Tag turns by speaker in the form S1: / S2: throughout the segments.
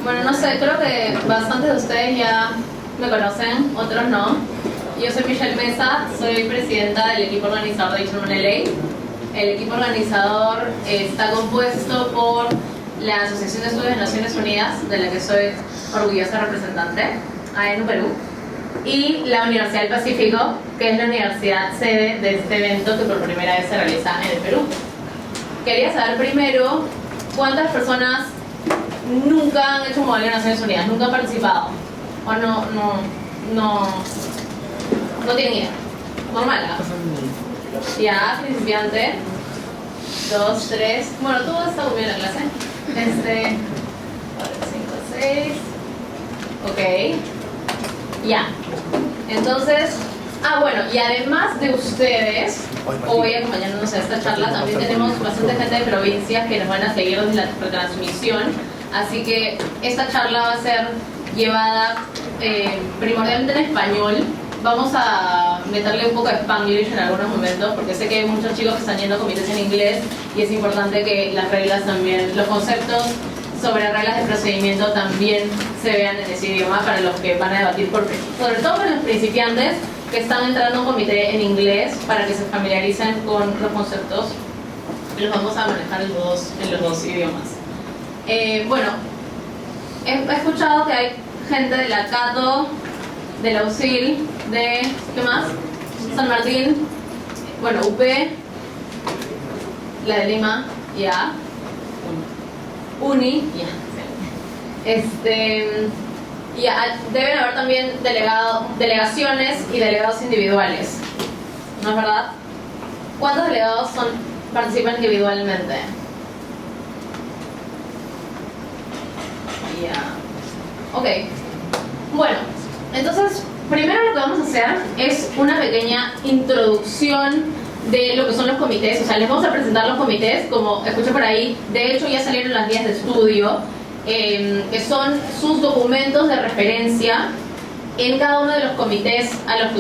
S1: Bueno, no sé, creo que bastantes de ustedes ya me conocen, otros no. Yo soy Michelle Mesa, soy presidenta del equipo organizador de H1 LA. El equipo organizador está compuesto por la Asociación de Estudios de Naciones Unidas, de la que soy orgullosa representante, AENU Perú, y la Universidad del Pacífico, que es la universidad sede de este evento que por primera vez se realiza en el Perú. Quería saber primero cuántas personas nunca han hecho modelo de Naciones Unidas, nunca han participado, o no tienen idea. Normal, ¿eh? Ya, principiante. 2, 3. Bueno, tú estás muy bien en la clase. 4, 5, 6. Ok. Ya. Entonces, bueno, y además de ustedes, hoy acompañándonos a esta charla, también tenemos bastante gente de provincias que nos van a seguir desde la retransmisión. Así que esta charla va a ser llevada primordialmente en español. Vamos a meterle un poco de Spanglish en algunos momentos, porque sé que hay muchos chicos que están yendo a comités en inglés y es importante que las reglas también, los conceptos sobre reglas de procedimiento también se vean en ese idioma para los que van a debatir, sobre todo para los principiantes que están entrando a un comité en inglés, para que se familiaricen con los conceptos. Los vamos a manejar en los dos idiomas. Bueno, he escuchado que hay gente de la Cato, de la UCIL, de, ¿qué más? San Martín, bueno, UP, la de Lima, ya, Uni, ya, ya, deben haber también delegaciones y delegados individuales, ¿no es verdad? ¿Cuántos delegados participan individualmente? Ya, ok, bueno. Entonces, primero lo que vamos a hacer es una pequeña introducción de lo que son los comités. O sea, les vamos a presentar los comités, como escuché por ahí. De hecho, ya salieron las guías de estudio, que son sus documentos de referencia en cada uno de los comités en los que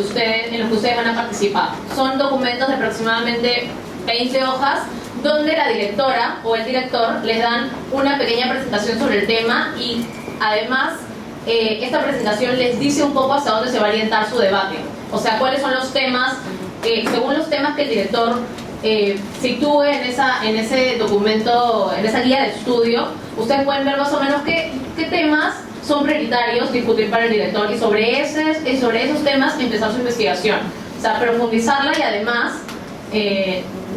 S1: ustedes van a participar. Son documentos de aproximadamente 20 hojas, donde la directora o el director les dan una pequeña presentación sobre el tema y además esta presentación les dice un poco hacia dónde se va a orientar su debate. O sea, cuáles son los temas, según los temas que el director sitúe en ese documento, en esa guía de estudio, ustedes pueden ver más o menos qué temas son prioritarios discutir para el director y sobre esos temas empezar su investigación. O sea, profundizarla y además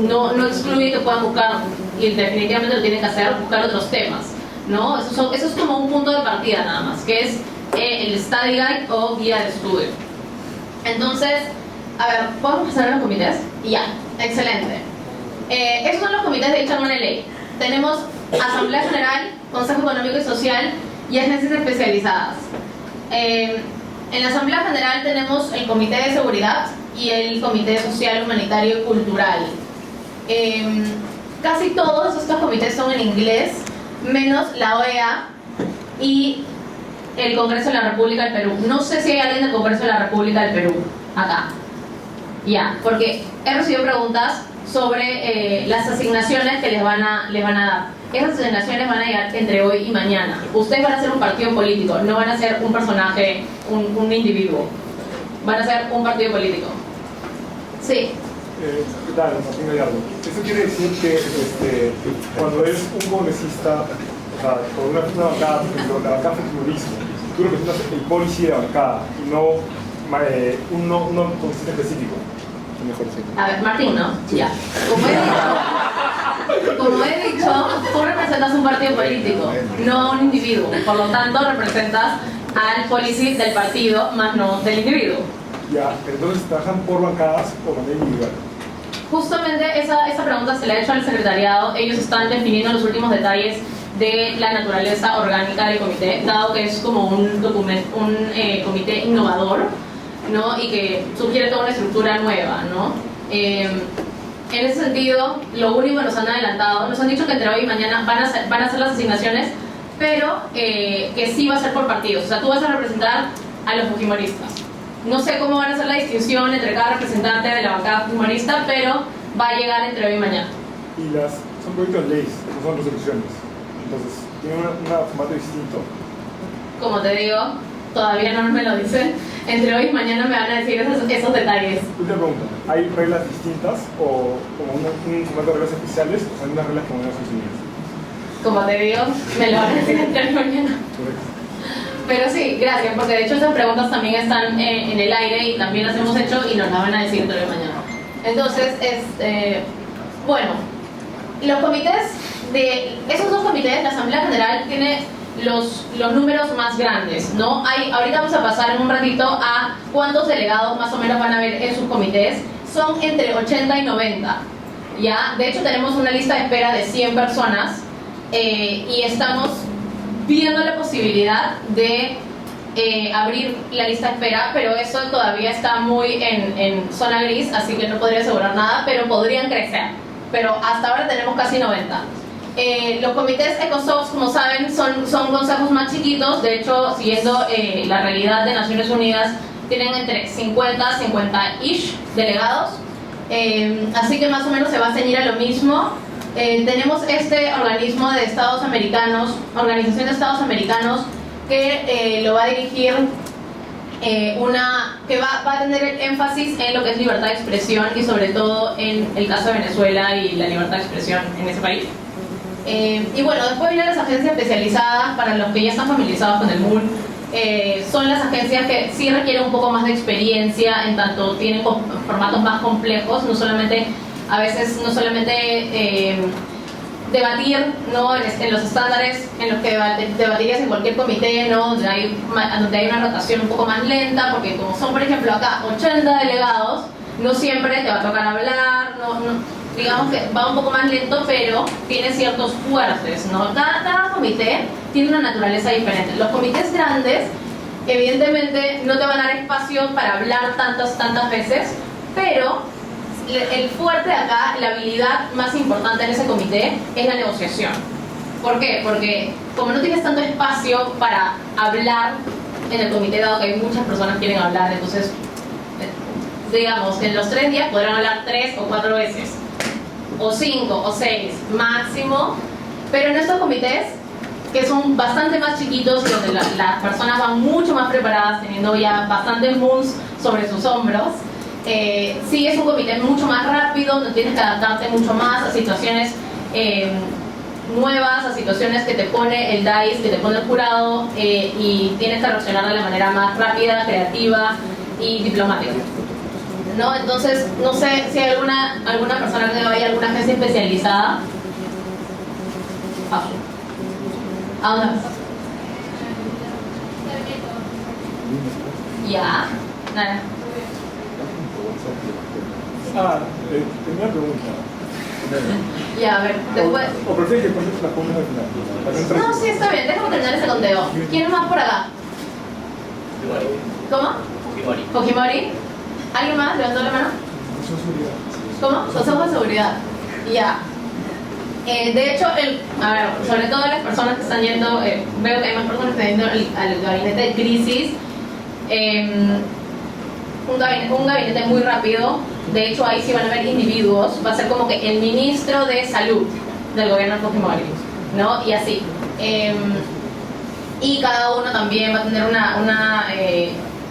S1: no excluye que puedan buscar, y definitivamente lo tienen que hacer, buscar otros temas, ¿no? Eso es como un punto de partida nada más, que es el study guide o guía de estudio. Entonces, a ver, ¿podemos pasar a los comités? Ya, excelente. Esos son los comités de H1 LA. Tenemos Asamblea General, Consejo Económico y Social y agencias especializadas. En la Asamblea General tenemos el Comité de Seguridad y el Comité Social, Humanitario y Cultural. Casi todos estos comités son en inglés, menos la OEA y el Congreso de la República del Perú. No sé si hay alguien del Congreso de la República del Perú acá. Ya, porque he recibido preguntas sobre las asignaciones que les van a dar. Esas asignaciones van a llegar entre hoy y mañana. Ustedes van a ser un partido político, no van a ser un personaje, un individuo. Van a ser un partido político. Sí.
S2: ¿Qué tal, Martín Gallardo? Eso quiere decir que cuando eres un congresista, o sea, con una bancada, por ejemplo, la bancada fujimorismo, tú representas el policy de bancada y no un congresista específico. Mejor decir.
S1: A ver, Martín, ¿no? Sí. Ya. Como he dicho, tú representas un partido político, no un individuo. Por lo tanto, representas al policy del partido, más no del individuo.
S2: Ya, entonces trabajan por bancadas o de manera individual.
S1: Justamente esa pregunta se le ha hecho al secretariado. Ellos están definiendo los últimos detalles de la naturaleza orgánica del comité, dado que es como un comité innovador, ¿no? Y que sugiere toda una estructura nueva, ¿no? En ese sentido, lo único que nos han adelantado, nos han dicho que entre hoy y mañana van a hacer las asignaciones, pero que sí va a ser por partidos. O sea, tú vas a representar a los fujimoristas. No sé cómo van a ser la distinción entre cada representante de la bancada fujimorista, pero va a llegar entre hoy y mañana.
S2: Y son proyectos de leyes, no son resoluciones. entonces tiene un formato distinto.
S1: Como te digo, todavía no me lo dicen. Entre hoy y mañana me van a decir esos detalles.
S2: Última pregunta, ¿hay reglas distintas o como un formato de reglas especiales o son unas reglas como en Naciones Unidas?
S1: Como te digo, me lo van a decir entre hoy y mañana.
S2: Correcto.
S1: Pero sí, gracias, porque de hecho esas preguntas también están en el aire y también las hemos hecho y nos las van a decir entre hoy y mañana. Entonces, bueno, los comités de esos dos comités, la Asamblea General tiene los números más grandes, ¿no? Ahorita vamos a pasar en un ratito a cuántos delegados más o menos van a haber en sus comités. Son entre 80 y 90, ¿ya? De hecho, tenemos una lista de espera de 100 personas y estamos viendo la posibilidad de abrir la lista de espera, pero eso todavía está muy en zona gris, así que no podría asegurar nada, pero podrían crecer. Pero hasta ahora tenemos casi 90. Los comités ECOSOC, como saben, son consejos más chiquitos. De hecho, siguiendo la realidad de Naciones Unidas, tienen entre 50-ish delegados. Así que más o menos se va a ceñir a lo mismo. Tenemos este organismo de Estados Americanos, Organización de Estados Americanos, que lo va a dirigir que va a tener el énfasis en lo que es libertad de expresión y sobre todo en el caso de Venezuela y la libertad de expresión en ese país. Y bueno, después vienen las agencias especializadas. Para los que ya están familiarizados con el MUL, son las agencias que sí requieren un poco más de experiencia, en tanto tienen formatos más complejos, a veces no solamente debatir, ¿no? en los estándares en los que debatirías en cualquier comité, ¿no? donde hay una rotación un poco más lenta, porque como son, por ejemplo, acá 80 delegados, no siempre te va a tocar hablar, digamos que va un poco más lento, pero tiene ciertos fuertes, ¿no? Cada comité tiene una naturaleza diferente. Los comités grandes, evidentemente, no te van a dar espacio para hablar tantas veces, pero el fuerte de acá, la habilidad más importante en ese comité es la negociación. ¿Por qué? Porque como no tienes tanto espacio para hablar en el comité, dado que hay muchas personas que quieren hablar, entonces digamos que en los 3 días podrán hablar 3 o 4 veces, o 5 o 6 máximo. Pero en estos comités, que son bastante más chiquitos y donde las personas van mucho más preparadas, teniendo ya bastantes moons sobre sus hombros, sí es un comité mucho más rápido, no tienes que adaptarte mucho más a situaciones nuevas, a situaciones que te pone el DICE, que te pone el jurado, y tienes que reaccionar de la manera más rápida, creativa y diplomática, ¿no? Entonces, no sé si hay alguna persona que vaya a alguna agencia especializada. ¿A dónde vas? Ya, nada.
S2: Tenía una pregunta.
S1: Ya, a ver, después.
S2: ¿O prefieres que pongas las preguntas al final?
S1: No, sí, está bien, déjame terminar ese conteo. ¿Quién más por acá? ¿Cómo? Fujimori. ¿Alguien más? ¿Levantó la mano? ¿Cómo? Consejo de seguridad. Ya. De hecho, a ver, sobre todo las personas que están yendo, veo que hay más personas que están yendo al gabinete de crisis. Un gabinete muy rápido. De hecho, ahí sí van a haber individuos. Va a ser como que el ministro de salud del gobierno de Fujimori, ¿no? Y así. Y cada uno también va a tener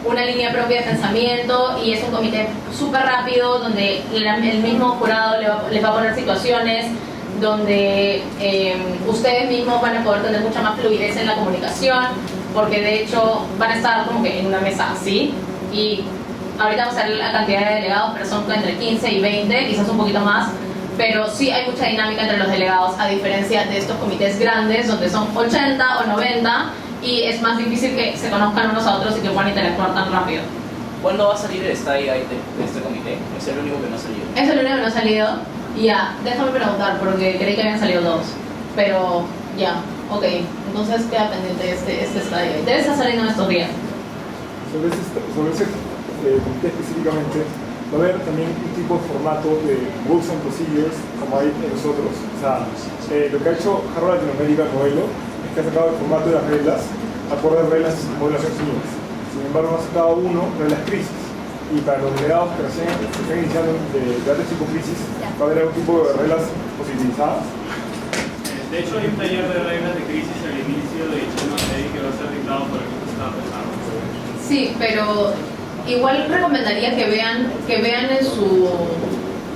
S1: una línea propia de pensamiento, y es un comité súper rápido donde el mismo jurado les va a poner situaciones donde ustedes mismos van a poder tener mucha más fluidez en la comunicación, porque de hecho van a estar como que en una mesa así, y ahorita vamos a ver la cantidad de delegados, pero son entre 15 y 20, quizás un poquito más, pero sí hay mucha dinámica entre los delegados, a diferencia de estos comités grandes donde son 80 o 90 y es más difícil que se conozcan unos a otros y que puedan interactuar tan rápido.
S3: ¿Cuándo va a salir el study guide de este comité? Es el único que no ha salido.
S1: Es el único que no ha salido. Ya, déjame preguntar porque creí que habían salido 2. Pero ya, ok. Entonces queda pendiente este study guide. Debe estar saliendo en estos días.
S2: Sobre ese comité específicamente, va a haber también un tipo de formato de rules and procedures como hay en nosotros. O sea, lo que ha hecho Harvard Latinoamérica Modelo es que ha sacado el formato de las reglas, acorde a reglas como de las Naciones Unidas. Sin embargo, no ha sacado reglas crisis. Y para los delegados que recién están iniciando de tipo crisis, va a haber algún tipo de reglas posibilizadas.
S4: De hecho, hay un taller de reglas de crisis al inicio de HMA que va a ser dictado por el que está empezando.
S1: Sí, pero igual recomendaría que vean en su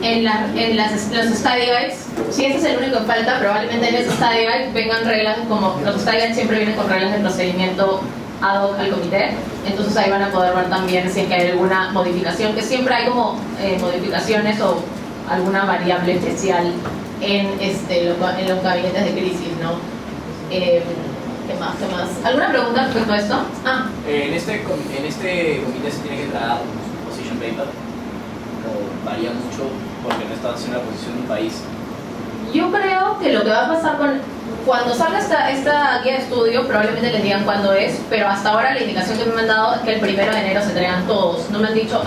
S1: los study guides. Si este es el único que falta, probablemente en ese study guide vengan reglas, como los study guides siempre vienen con reglas de procedimiento ad hoc al comité, entonces ahí van a poder ver también si es que hay alguna modificación, que siempre hay como modificaciones o alguna variable especial en los gabinetes de crisis, ¿no? ¿Qué más? ¿Alguna pregunta respecto a esto?
S3: En este comité se tiene que traer un position paper, o varía mucho porque no está haciendo la posición de un país.
S1: Yo creo que lo que va a pasar cuando salga esta guía de estudio, probablemente les digan cuándo es, pero hasta ahora la indicación que me han dado es que el 1 de enero se traigan todos, no me han dicho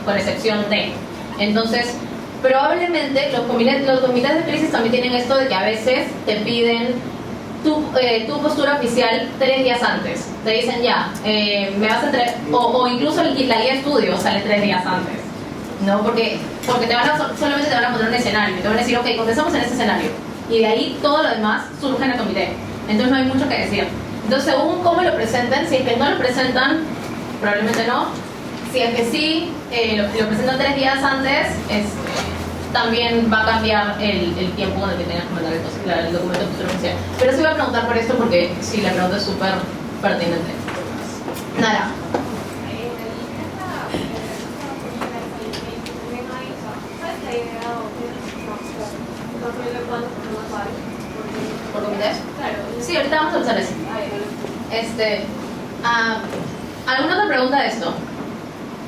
S1: con excepción de. Entonces, probablemente los comités de crisis también tienen esto de que a veces te piden tu postura oficial 3 días antes. Te dicen ya, me vas a traer, o incluso la guía de estudio sale 3 días antes. No, porque solamente te van a poner un escenario, te van a decir, ok, contestamos en ese escenario. Y de ahí todo lo demás surge en el comité. Entonces no hay mucho que decir. Entonces, según cómo lo presenten, si es que no lo presentan, probablemente no. Si es que sí, lo presentan 3 días antes, también va a cambiar el tiempo con el que tengas que mandar el documento de postura oficial. Pero sí voy a preguntar por esto porque sí, la pregunta es súper pertinente. Nara. ¿Por comités?
S5: Claro.
S1: Sí, ahorita vamos a usar eso. ¿Alguna otra pregunta de esto?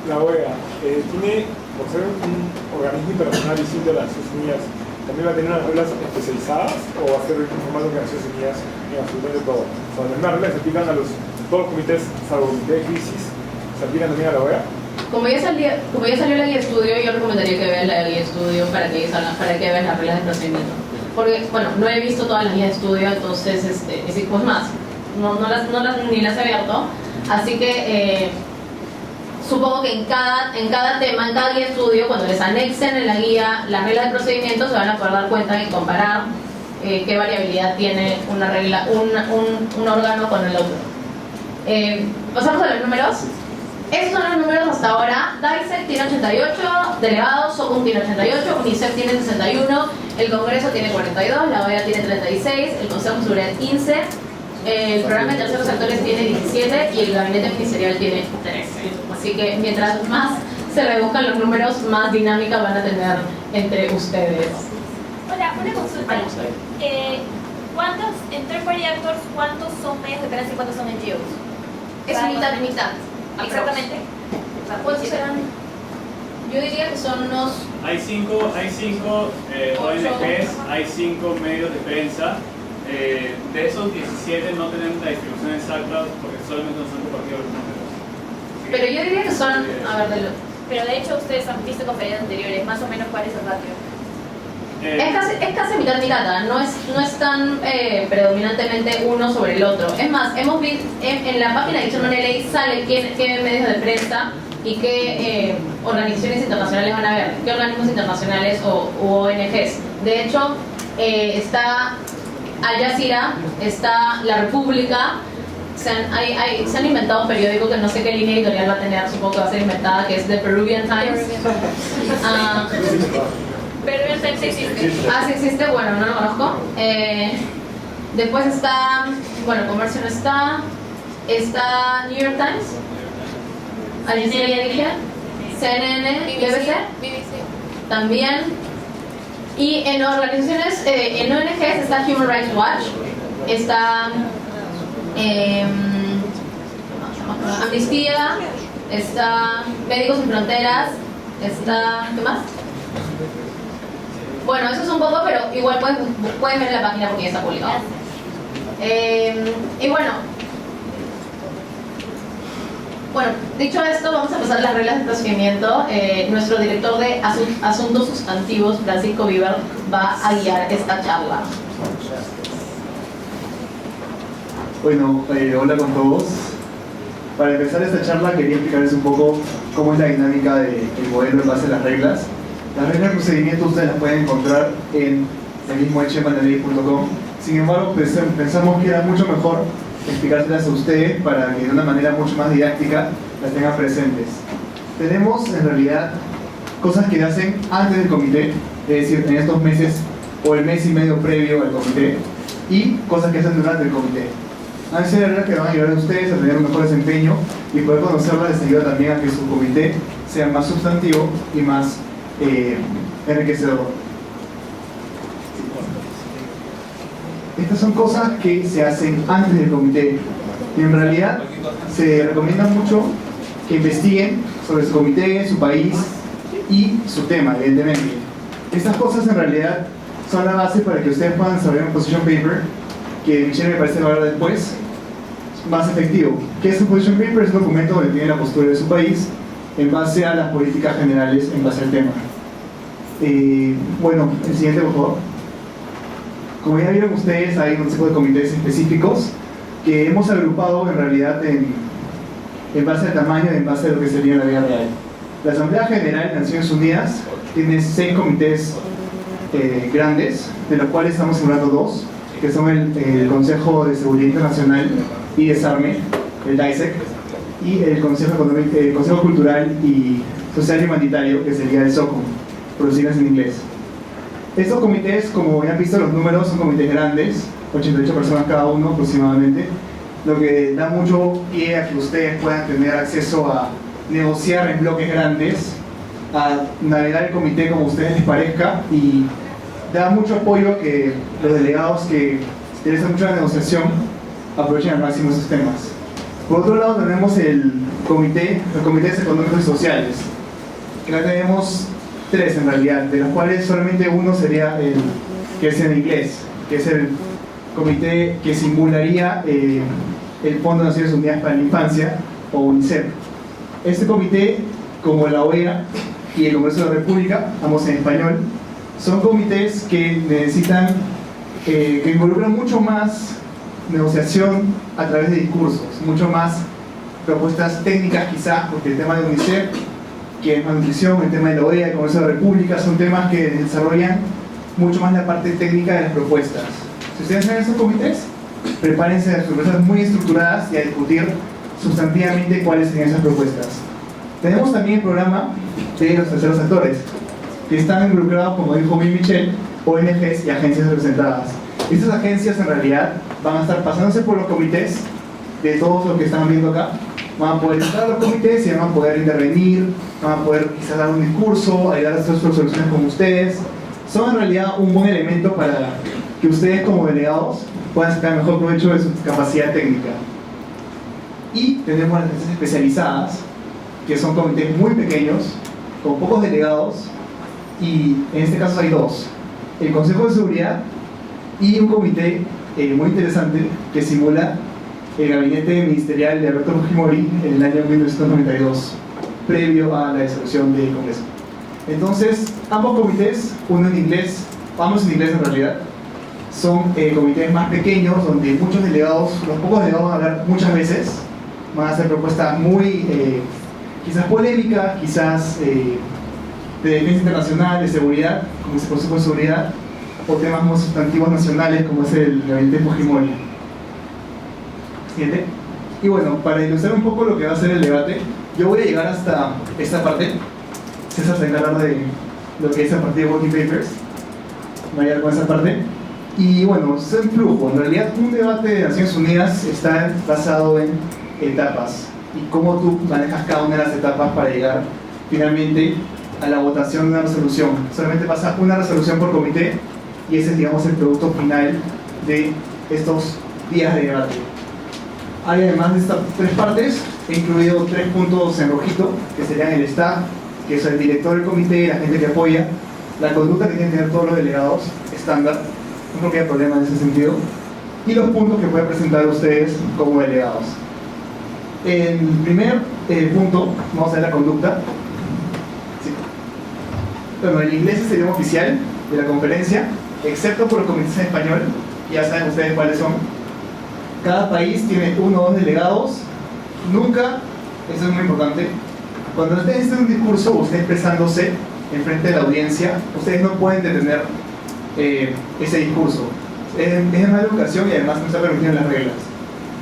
S2: La OEA tiene, por ser un organismo internacional distinto a las Naciones Unidas, ¿también va a tener unas reglas especializadas o va a ser el formato que las Naciones Unidas en absolutamente todo? O sea, las mismas reglas se aplican a todos los comités, salvo el comité de crisis, ¿se aplican también a la OEA?
S1: Como ya salió la guía de estudio, yo recomendaría que vean la guía de estudio para que vean las reglas de procedimiento. Porque, bueno, no he visto todas las guías de estudio, entonces, pues más, ni las he abierto. Así que supongo que en cada tema, en cada guía de estudio, cuando les anexen en la guía las reglas de procedimiento, se van a poder dar cuenta y comparar qué variabilidad tiene una regla, un órgano con el otro. Pasamos a los números. Estos son los números hasta ahora. DICEC tiene 88 delegados, SOCUM tiene 88, UNICEF tiene 61, el Congreso tiene 42, la OEA tiene 36, el Consejo de Seguridad 15, el Programa de Terceros Sectores tiene 17 y el Gabinete Ministerial tiene 13. Así que mientras más se reduzcan los números, más dinámica van a tener entre ustedes.
S5: Hola, una consulta. ¿Cuántos, en third party actors, cuántos son medios de prensa y cuántos son NGOs?
S1: Es mitad.
S5: Exactamente.
S1: ¿Cuántos serán? Yo diría que son unos...
S4: Hay cinco ONGs, hay 5 medios de prensa. De esos 17 no tenemos la distribución exacta porque solamente nos han compartido los números.
S1: Pero yo diría que son... A ver, delo.
S5: Pero de hecho ustedes han visto conferencias anteriores, más o menos cuál es el ratio.
S1: Es casi mitad, no es tan predominantemente uno sobre el otro. Es más, hemos visto en la página de HMA sale qué medios de prensa y qué organizaciones internacionales van a ver, qué organismos internacionales o ONGs. De hecho, está Al Jazeera, está La República. Se han inventado un periódico que no sé qué línea editorial va a tener, supongo que va a ser inventada, que es The Peruvian Times.
S5: Peruvian Times existe.
S1: Sí existe, bueno, no lo conozco. Después está, Comercio no está New York Times, Al Jazeera ya dije, CNN, BBC también. Y en organizaciones, en ONGs está Human Rights Watch, está Amnistía, está Médicos Sin Fronteras, está... ¿qué más? Bueno, eso es un poco, pero igual pueden ver en la página porque ya está publicado. Y bueno, dicho esto, vamos a pasar las reglas de procedimiento. Nuestro director de Asuntos Sustantivos, Francisco Viver, va a guiar esta charla.
S6: Bueno, hola con todos. Para empezar esta charla quería explicarles un poco cómo es la dinámica del modelo en base a las reglas. Las reglas de procedimiento ustedes las pueden encontrar en el mismo hmanaley.com. Sin embargo, pensamos que era mucho mejor explicárselas a ustedes para que de una manera mucho más didáctica las tengan presentes. Tenemos en realidad cosas que hacen antes del comité, es decir, en estos meses o el mes y medio previo al comité, y cosas que hacen durante el comité. Han sido reglas que van a ayudar a ustedes a tener un mejor desempeño y poder conocerlas les ayuda también a que su comité sea más sustantivo y más enriquecedor. Estas son cosas que se hacen antes del comité y en realidad se recomienda mucho que investiguen sobre su comité, su país y su tema, evidentemente. Estas cosas en realidad son la base para que ustedes puedan desarrollar un position paper que Michelle me parece va a hablar después, más efectivo. ¿Qué es un position paper? Es un documento donde tiene la postura de su país en base a las políticas generales, en base al tema. Bueno, el siguiente, por favor. Como ya vieron ustedes, hay un tipo de comités específicos que hemos agrupado en realidad en base al tamaño y en base a lo que sería la vida real. La Asamblea General de Naciones Unidas tiene 6 comités grandes, de los cuales estamos simulando 2, que son el Consejo de Seguridad Internacional y Desarme, el DISEC, y el Consejo Cultural y Social y Humanitario, que sería el SOCOM, por siglas en inglés. Estos comités, como ya han visto los números, son comités grandes, 88 personas cada uno aproximadamente, lo que da mucho pie a que ustedes puedan tener acceso a negociar en bloques grandes, a navegar el comité como a ustedes les parezca, y da mucho apoyo a que los delegados que se interesan mucho en la negociación aprovechen al máximo esos temas. Por otro lado tenemos los comités económicos y sociales, que acá tenemos 3 en realidad, de los cuales solamente uno sería el que es en inglés, que es el comité que simularía el Fondo de Naciones Unidas para la Infancia, o UNICEF. Este comité, como la OEA y el Congreso de la República, ambos en español, son comités que necesitan, que involucran mucho más negociación a través de discursos, mucho más propuestas técnicas quizás, porque el tema de UNICEF, que es malnutrición, el tema de la OEA, el Congreso de la República, son temas que desarrollan mucho más la parte técnica de las propuestas. Si ustedes ven esos comités, prepárense a propuestas muy estructuradas y a discutir sustantivamente cuáles serían esas propuestas. Tenemos también el programa de los terceros actores, que están involucrados, como dijo Michelle, ONGs y agencias representadas. Estas agencias en realidad van a estar pasándose por los comités de todos los que están viendo acá. Van a poder entrar a los comités y van a poder intervenir, van a poder quizás dar un discurso, ayudar a hacer sus soluciones con ustedes. Son en realidad un buen elemento para que ustedes como delegados puedan sacar mejor provecho de su capacidad técnica. Y tenemos las agencias especializadas, que son comités muy pequeños, con pocos delegados, y en este caso hay 2. El Consejo de Seguridad y un comité muy interesante que simula el gabinete ministerial de Alberto Fujimori en el año 1992, previo a la disolución del Congreso. Entonces, ambos comités, uno en inglés, ambos en inglés en realidad, son comités más pequeños, donde muchos delegados, los pocos delegados van a hablar muchas veces, van a hacer propuestas muy, quizás polémicas, quizás de defensa internacional, de seguridad, como es el Consejo de Seguridad, o temas más sustantivos nacionales, como es el gabinete Fujimori. Siguiente. Y bueno, para ilustrar un poco lo que va a ser el debate, yo voy a llegar hasta esta parte. César se encarga de lo que es a partir de Working Papers. Voy a llegar con esa parte. Y bueno, es el flujo. En realidad, un debate de Naciones Unidas está basado en etapas y cómo tú manejas cada una de las etapas para llegar finalmente a la votación de una resolución. Solamente pasa una resolución por comité y ese es, digamos, el producto final de estos días de debate. Hay, además de estas 3 partes, he incluido 3 puntos en rojito, que serían el staff, que es el director del comité, la gente que apoya, la conducta que tienen que tener todos los delegados, estándar, no creo que haya problema en ese sentido, y los puntos que pueden presentar ustedes como delegados. En el primer punto, vamos a ver la conducta. Sí. Bueno, el inglés es el idioma oficial de la conferencia, excepto por los comités en español, ya saben ustedes cuáles son. Cada país tiene 1 o 2 delegados. Nunca, eso es muy importante, cuando ustedes estén en un discurso o estén expresándose en frente de la audiencia, ustedes no pueden detener ese discurso. Es de mala educación y además no está permitido en las reglas.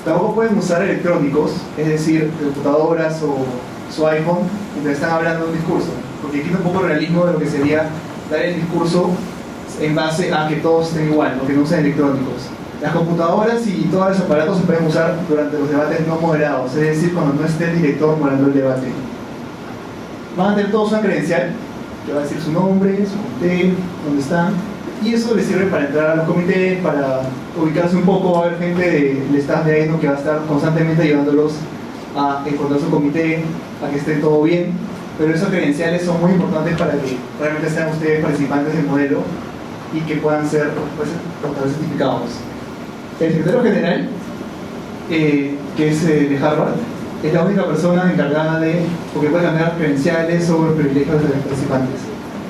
S6: Tampoco pueden usar electrónicos, es decir, computadoras o su iPhone, mientras están hablando de un discurso, porque quita un poco el realismo de lo que sería dar el discurso en base a que todos estén igual, o que no usen electrónicos. Las computadoras y todos los aparatos se pueden usar durante los debates no moderados, es decir, cuando no esté el director moderando el debate. Van a tener todos una credencial, que va a decir su nombre, su comité, dónde están, y eso les sirve para entrar a los comités, para ubicarse un poco. Va a haber gente del staff de AESNO que va a estar constantemente ayudándolos a encontrar su comité, a que esté todo bien, pero esos credenciales son muy importantes para que realmente sean ustedes participantes del modelo y que puedan ser pues, certificados. El secretario general, que es de Harvard, es la única persona encargada de, porque puede cambiar credenciales o privilegios de los participantes.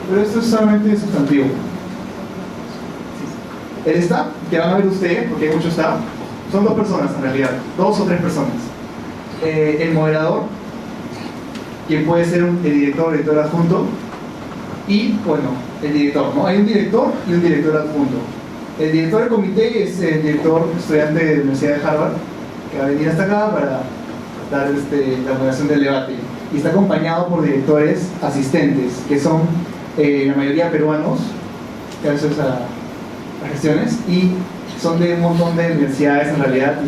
S6: Pero esto es solamente sustantivo. El staff, que van a ver ustedes, porque hay mucho staff, son 2 personas en realidad, 2 o 3 personas. El moderador, quien puede ser el director o director adjunto, y, bueno, el director, ¿no? Hay un director y un director adjunto. El director del comité es el director estudiante de la Universidad de Harvard, que va a venir hasta acá para dar la moderación del debate. Y está acompañado por directores asistentes, que son la mayoría peruanos, que hacen las gestiones, y son de un montón de universidades en realidad,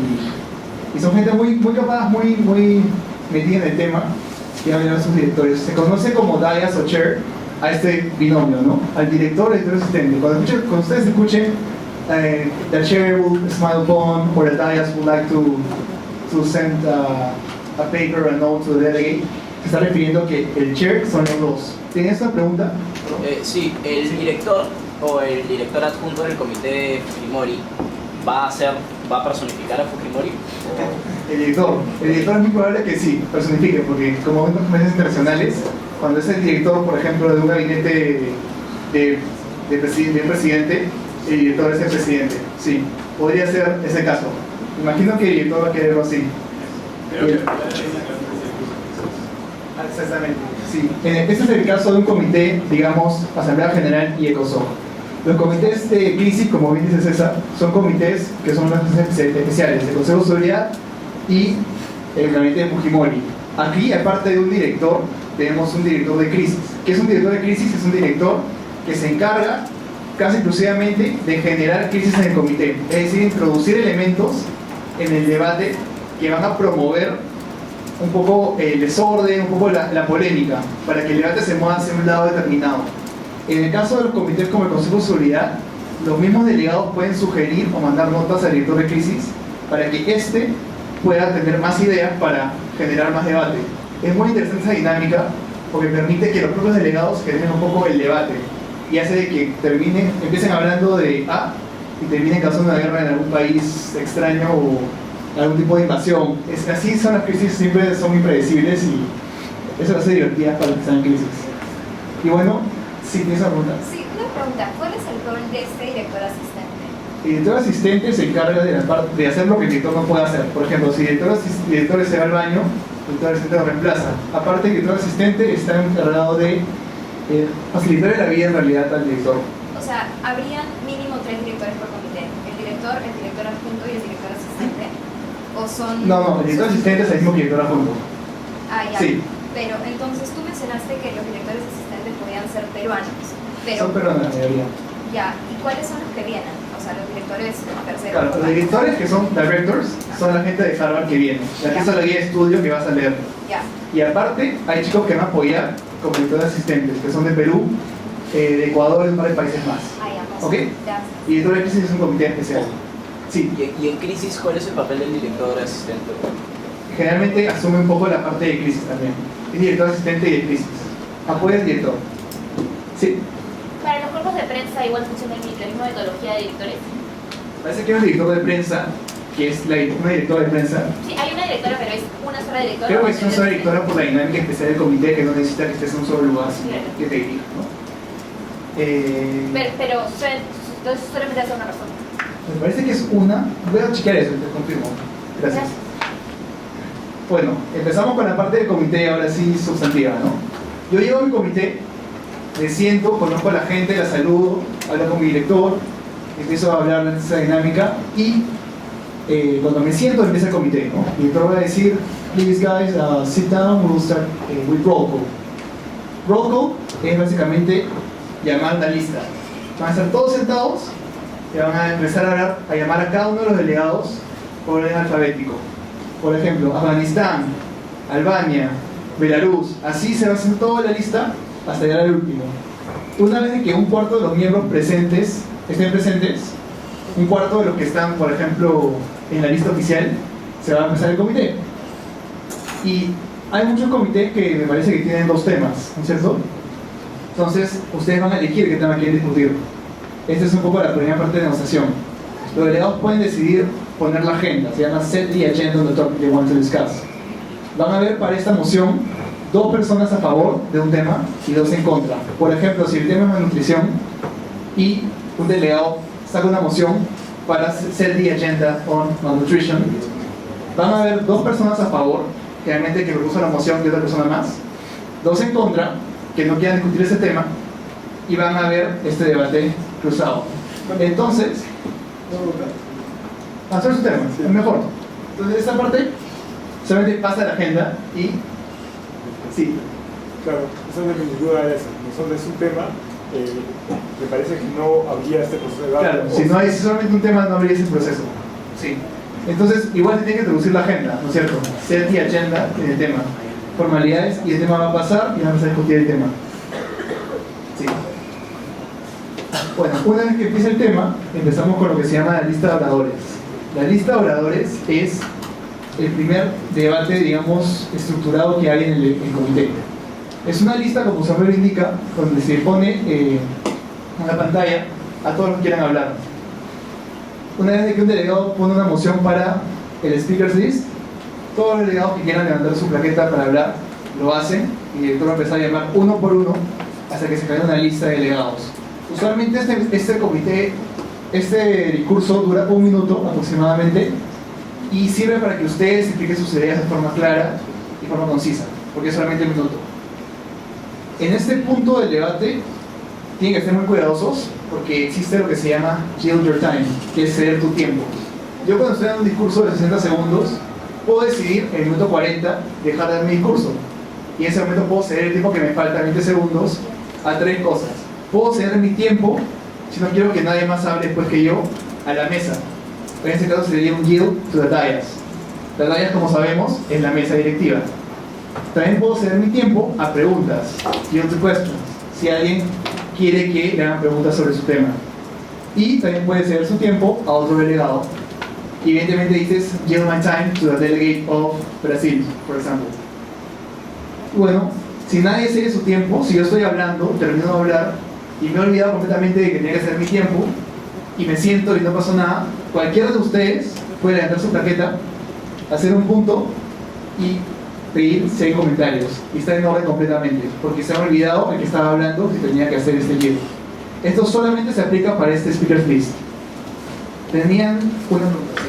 S6: y son gente muy capaz, muy metida en el tema, que van a ver a sus directores. Se conoce como Dayas o Chair a este binomio, ¿no? Al director y al director asistente. Cuando ustedes escuchen the chair will smile upon, or the Dayas would like to send a paper, a note to the delegate, se está refiriendo que el chair son los 2. ¿Tienes una pregunta?
S3: Sí, el director o el director adjunto del comité de Fujimori va a personificar a Fujimori.
S6: El director es muy probable que sí, personifique, porque como ven los medios internacionales, cuando es el director, por ejemplo, de un gabinete de un presidente, el director es el presidente. Sí, podría ser ese caso. Imagino que el director va a quererlo así. Exactamente, sí. Este es el caso de un comité, digamos, Asamblea General y ECOSOC. Los comités de crisis, como bien dice César, son comités que son las especiales, el Consejo de Seguridad y el gabinete de Fujimori. Aquí, aparte de un director, tenemos un director de crisis. ¿Qué es un director de crisis? Es un director que se encarga casi exclusivamente de generar crisis en el comité, es decir, introducir elementos en el debate que van a promover un poco el desorden, un poco la polémica, para que el debate se mueva hacia un lado determinado. En el caso de los comités como el Consejo de Seguridad, los mismos delegados pueden sugerir o mandar notas al director de crisis para que éste pueda tener más ideas para generar más debate. Es muy interesante esa dinámica porque permite que los propios delegados generen un poco el debate y hace de que empiecen hablando de A y terminen causando una guerra en algún país extraño o algún tipo de invasión. Así son las crisis, siempre son impredecibles y eso lo hace divertidas para los que están en crisis. Y bueno, sí, tienes una pregunta.
S5: Sí, una pregunta. ¿Cuál es el rol de este director asistente?
S6: El director asistente se encarga de hacer lo que el director no puede hacer. Por ejemplo, si el director se va al baño, el director asistente lo reemplaza. Aparte, el director asistente está encargado de facilitar la vida en realidad al director.
S5: O sea, habrían mínimo 3 directores por comité. El director adjunto y el director asistente. ¿O son...?
S6: No, el director asistente es el mismo que el director adjunto.
S5: Ah, ya.
S6: Sí.
S5: Pero entonces tú mencionaste que los directores asistentes podían ser peruanos. Pero,
S6: Son peruanos la mayoría.
S5: ya, ¿y cuáles son los que vienen? O sea, los directores terceros.
S6: Claro, los directores que son directors son la gente de Harvard que viene. La que hizo la guía de estudio que vas a leer.
S5: Ya.
S6: Y aparte, hay chicos que van a apoyar como directores asistentes, que son de Perú, de Ecuador y un par de países más.
S5: Ah, ya, más.
S6: ¿Ok?
S5: Ya.
S6: Y director de crisis es un comité especial. Sí,
S3: ¿Y en crisis cuál es el papel del director asistente?
S6: generalmente asume un poco la parte de crisis también. Es director asistente y de crisis. Apoya al director. Sí.
S7: Para los cuerpos de prensa igual funciona la misma metodología de directores.
S6: Parece que hay un director de prensa, que es una directora de prensa.
S7: Sí, hay una directora, pero es una sola directora.
S6: Creo que es una sola directora por la dinámica especial del comité, que no necesita que estés en un solo lugar, sino
S7: Claro.
S6: que te dirija, ¿no?
S7: Pero entonces solamente hace una persona.
S6: Me parece que es una. Voy a chequear eso, te confirmo. Gracias. Bueno, empezamos con la parte del comité, ahora sí sustantiva, ¿no? Yo llego a mi comité, me siento, conozco a la gente, la saludo, hablo con mi director, empiezo a hablar de esa dinámica y cuando me siento empieza el comité, ¿no? Y entonces voy a decir, please guys, sit down, we'll start with roll call. Roll call es básicamente llamar una lista. Van a estar todos sentados y van a empezar a llamar a cada uno de los delegados por orden alfabético. Por ejemplo, Afganistán, Albania, Belarus, así se va haciendo toda la lista hasta llegar al último. Una vez que un cuarto de los miembros presentes estén presentes, un cuarto de los que están, por ejemplo, en la lista oficial, se va a empezar el comité. Y hay muchos comités que me parece que tienen dos temas, ¿no es cierto? Entonces, ustedes van a elegir qué tema quieren discutir. Esta es un poco la primera parte de negociación. Los delegados pueden decidir poner la agenda, se llama Set the Agenda on the Topic they want to discuss. Van a ver para esta moción 2 personas a favor de un tema y 2 en contra. Por ejemplo, si el tema es malnutrición y un delegado saca una moción para Set the Agenda on Malnutrition, van a haber 2 personas a favor, generalmente que propuso la moción y otra persona más, 2 en contra, que no quieran discutir ese tema, y van a ver este debate cruzado. Entonces, hacer su tema, es mejor. Entonces, esta parte solamente pasa la agenda y sí.
S2: Claro, esa es mi duda era esa. Nosotros es un tema, me parece que no habría este proceso de debate.
S6: Claro, si no hay solamente un tema, no habría ese proceso. Sí. Entonces, igual se tiene que introducir la agenda, ¿no es cierto? Set the agenda en el tema. Formalidades, y el tema va a pasar y vamos a discutir el tema. Sí. Bueno, una vez que empieza el tema, empezamos con lo que se llama la lista de oradores. La lista de oradores es el primer debate, digamos, estructurado que hay en el comité. Es una lista, como su nombre indica, donde se pone en la pantalla a todos los que quieran hablar. Una vez que un delegado pone una moción para el Speakers List, todos los delegados que quieran levantar su plaqueta para hablar, lo hacen, y el director va a empezar a llamar uno por uno hasta que se cree una lista de delegados. Usualmente este comité, este discurso dura 1 minuto aproximadamente, y sirve para que ustedes expliquen sus ideas de forma clara y forma concisa, porque es solamente 1 minuto. En este punto del debate tienen que ser muy cuidadosos, porque existe lo que se llama yield your time, que es ceder tu tiempo. Yo cuando estoy dando un discurso de 60 segundos, puedo decidir en el minuto 40 dejar de dar mi discurso, y en ese momento puedo ceder el tiempo que me falta, 20 segundos, a 3 cosas. Puedo ceder mi tiempo, si no quiero que nadie más hable después que yo, a la mesa. En este caso sería un yield to the dais. La dais, como sabemos, es la mesa directiva. También puedo ceder mi tiempo a preguntas, yield to questions, si alguien quiere que le hagan preguntas sobre su tema. Y también puede ceder su tiempo a otro delegado. Y evidentemente dices, yield my time to the delegate of Brasil, por ejemplo. Bueno, si nadie cede su tiempo, si yo estoy hablando, termino de hablar y me he olvidado completamente de que tenía que hacer mi tiempo y me siento y no pasó nada, cualquiera de ustedes puede levantar su plaqueta, hacer un punto y pedir 6 comentarios, y está en orden completamente, porque se han olvidado el que estaba hablando que tenía que hacer este yield. Esto solamente se aplica para este Speakers List. Tenían una pregunta.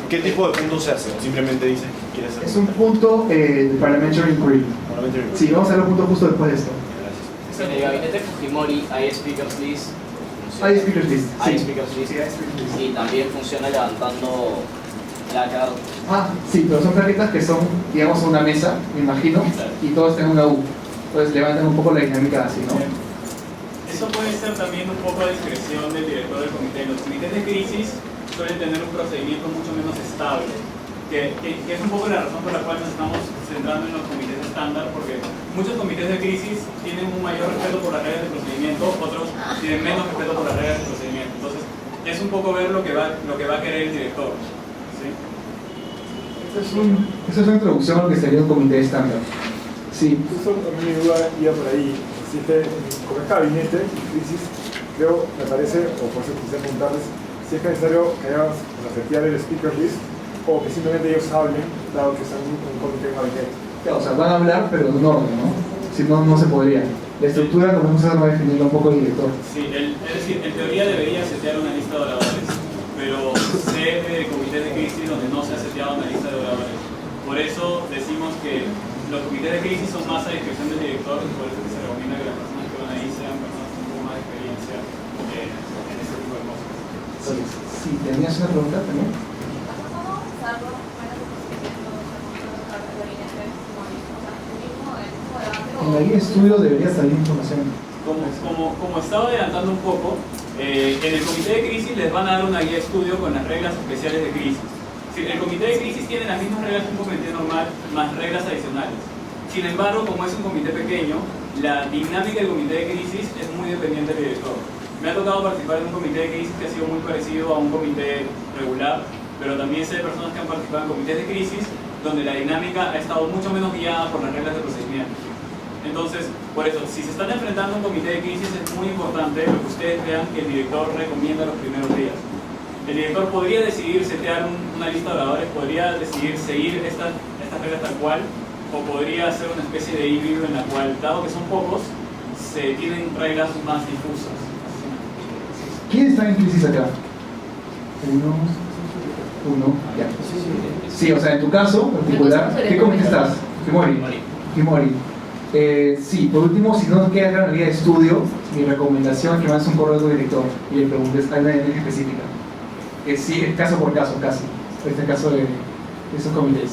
S8: ¿Qué tipo de puntos se hace? Simplemente dice que quiere hacer.
S6: Es un punto de Parliamentary Inquiry. Sí, vamos a ver un punto justo después de esto.
S3: En el gabinete Fujimori hay Speakers List.
S6: Hay Speakers List.
S3: Hay
S6: Sí.
S3: Speakers List.
S6: Sí, hay Speakers List.
S3: Y también funciona levantando placard.
S6: Ah, sí, pero son plaquetas que son, digamos, una mesa, me imagino, y todos tienen una U. Entonces levantan un poco la dinámica así, ¿no?
S4: Eso puede ser también un poco a discreción del director del comité. Los comités de crisis suelen tener un procedimiento mucho menos estable, que es un poco la razón por la cual nos estamos centrando en los comités estándar, porque muchos comités de crisis tienen un mayor respeto por las reglas de procedimiento, otros tienen menos respeto por las reglas de procedimiento. Entonces, es un poco ver lo que va a querer el director. ¿Sí?
S6: Esa es una introducción a lo que sería un comité estándar. Sí.
S2: Justo a mí mi duda iba por ahí. Así que, como es gabinete y crisis, creo, me parece, o por eso quisiera preguntarles, si es necesario que hayamos setear el speaker list o que simplemente ellos hablen, dado que están en un comité de gabinete.
S6: O sea, van a hablar, pero en orden, ¿no? Si no, no se podría. La estructura, como vamos a ver, va a definirlo un poco el director.
S4: Sí, es decir, en teoría debería setear una lista de oradores, pero sé de comités de crisis donde no se ha seteado una lista de oradores. Por eso decimos que los comités de crisis son más a discreción del director, y por eso que se recomienda que las personas que van ahí sean personas con un poco más de experiencia en este tipo de cosas.
S6: Sí, Si tenías una pregunta también. En la guía de estudio debería salir información.
S4: Como estaba adelantando un poco, en el comité de crisis les van a dar una guía de estudio con las reglas especiales de crisis. El comité de crisis tiene las mismas reglas que un comité normal, más reglas adicionales. Sin embargo, como es un comité pequeño, la dinámica del comité de crisis es muy dependiente del director. Me ha tocado participar en un comité de crisis que ha sido muy parecido a un comité regular, pero también sé de personas que han participado en comités de crisis donde la dinámica ha estado mucho menos guiada por las reglas de procedimiento. Entonces, por eso, si se están enfrentando a un comité de crisis, es muy importante lo que ustedes vean que el director recomienda los primeros días. El director podría decidir setear una lista de oradores, podría decidir seguir estas reglas tal cual, o podría hacer una especie de híbrido en la cual, dado que son pocos, se tienen reglas más difusas.
S6: ¿Quién está en crisis acá? Uno, ya. Sí, o sea, en tu caso particular, ¿qué comité estás? Fimori. Sí, por último, si no queda claro en la guía de estudio, mi recomendación es que mandes un correo a tu director y le preguntes a una dinámica específica. Sí, caso por caso, casi. Este caso de esos comités.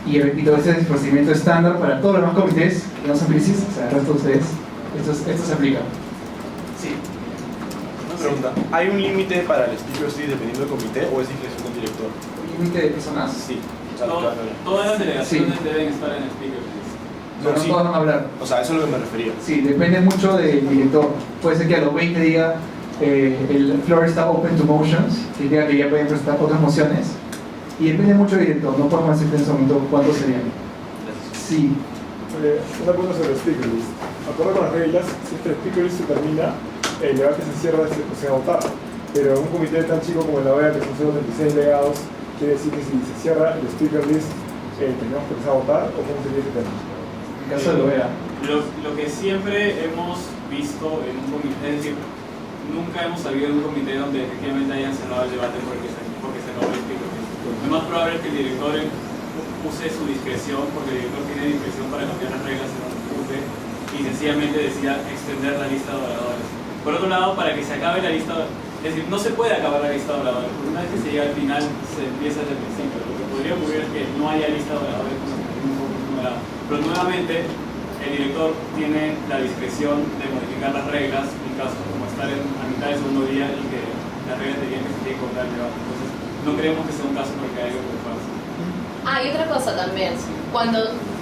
S6: Y repito, este es el procedimiento estándar para todos los demás comités que no son crisis, o sea, el resto de ustedes. Esto se aplica. Sí.
S8: Una pregunta. ¿Hay un límite para el speaker list dependiendo del comité o es discreción del director?
S6: ¿Un límite de personas?
S8: Sí.
S4: Todas las delegaciones deben estar en el speaker list.
S6: Pero no todos van a hablar.
S8: O sea, eso es a lo que me refería.
S6: Sí, depende mucho del director. Puede ser que a los 20 diga el floor está open to motions, que diga que ya pueden presentar otras mociones. Y depende mucho del director, no podemos decirte en ese momento cuántos serían. Sí.
S2: Una pregunta sobre el speaker list. Acorde con las reglas, si este speaker list se termina, el debate se cierra y se procede a votar. Pero en un comité tan chico como la OEA, que son solo 26 delegados, quiere decir que si se cierra el speaker list, tenemos que empezar a votar, o cómo sería ese tema.
S6: En caso de la OEA.
S4: Lo que siempre hemos visto en un comité, es decir, nunca hemos salido de un comité donde efectivamente hayan cerrado el debate porque se acabó el speaker list. Lo más probable es que el director use su discreción, porque el director tiene discreción para cambiar las reglas en un curso y sencillamente decida extender la lista de oradores. Por otro lado, para que se acabe la lista, es decir, no se puede acabar la lista de oradores, porque una vez que se llega al final se empieza desde el principio. Lo que podría ocurrir es que no haya lista de oradores con un poco numerado. Pero nuevamente, el director tiene la discreción de modificar las reglas en casos como estar a mitad del segundo día y que las reglas dirían que se tiene que cortar el debate. Entonces, no creemos que sea un caso por el que haya que preocuparse.
S1: Y otra cosa también, cuando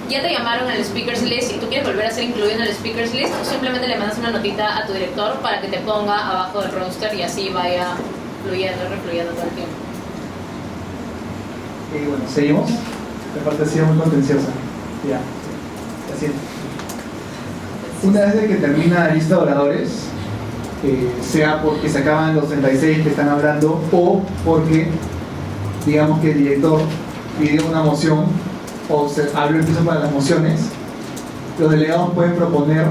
S1: ya te llamaron al speakers list y tú quieres volver a ser incluido en el speakers list, tú simplemente le mandas una notita a tu director para que te ponga abajo del roster y así vaya refluyendo todo el tiempo.
S6: Y bueno, seguimos. La parte ha sido muy contenciosa. Ya. Así es. Una vez de que termina la lista de oradores, sea porque se acaban los 36 que están hablando o porque digamos que el director pidió una moción o se abrió el piso para las mociones, los delegados pueden proponer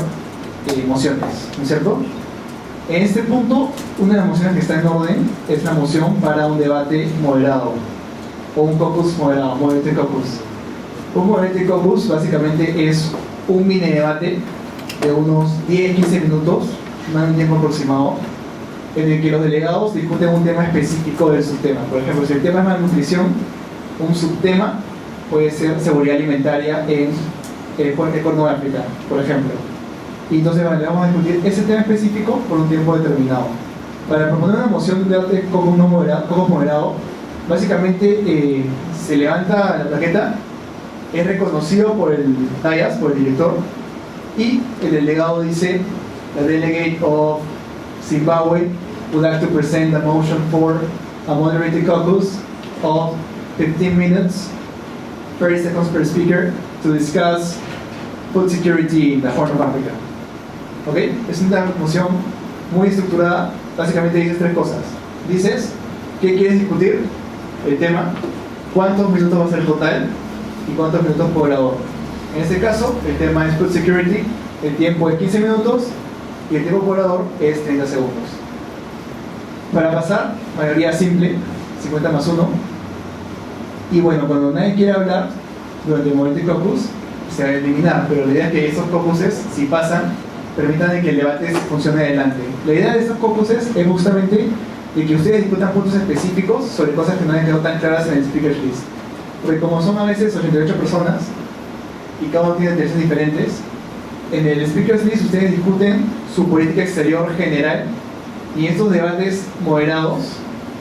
S6: mociones, ¿no es cierto? En este punto, una de las mociones que está en orden es la moción para un debate moderado o un caucus moderado, moderated caucus. Un moderated caucus básicamente es un mini debate de unos 10-15 minutos, no hay un tiempo aproximado, en el que los delegados discuten un tema específico del subtema. Por ejemplo, si el tema es malnutrición, un subtema puede ser seguridad alimentaria en el Cuerno de África, por ejemplo. Y entonces vamos a discutir ese tema específico por un tiempo determinado. Para proponer una moción de un debate como moderado, básicamente se levanta la plaqueta, es reconocido por el DIAS, por el director, y el delegado dice: the delegate of Zimbabwe would like to present a motion for a moderated caucus of 15 minutes, 30 seconds per speaker, to discuss food security in the Horn of Africa. ¿Ok? Es una moción muy estructurada. Básicamente dices tres cosas. Dices qué quieres discutir, el tema, cuántos minutos va a ser el total y cuántos minutos por orador. En este caso, el tema es food security, el tiempo es 15 minutos y el tiempo por orador es 30 segundos. Para pasar, mayoría simple, 50 más 1. Y bueno, cuando nadie quiere hablar durante el moderated caucus, se va a eliminar, pero la idea es que esos caucuses, si pasan, permitan que el debate funcione adelante. La idea de estos caucuses es justamente y que ustedes discutan puntos específicos sobre cosas que no han quedado tan claras en el speakers list. Porque como son a veces 88 personas y cada uno tiene intereses diferentes, en el speakers list ustedes discuten su política exterior general y en estos debates moderados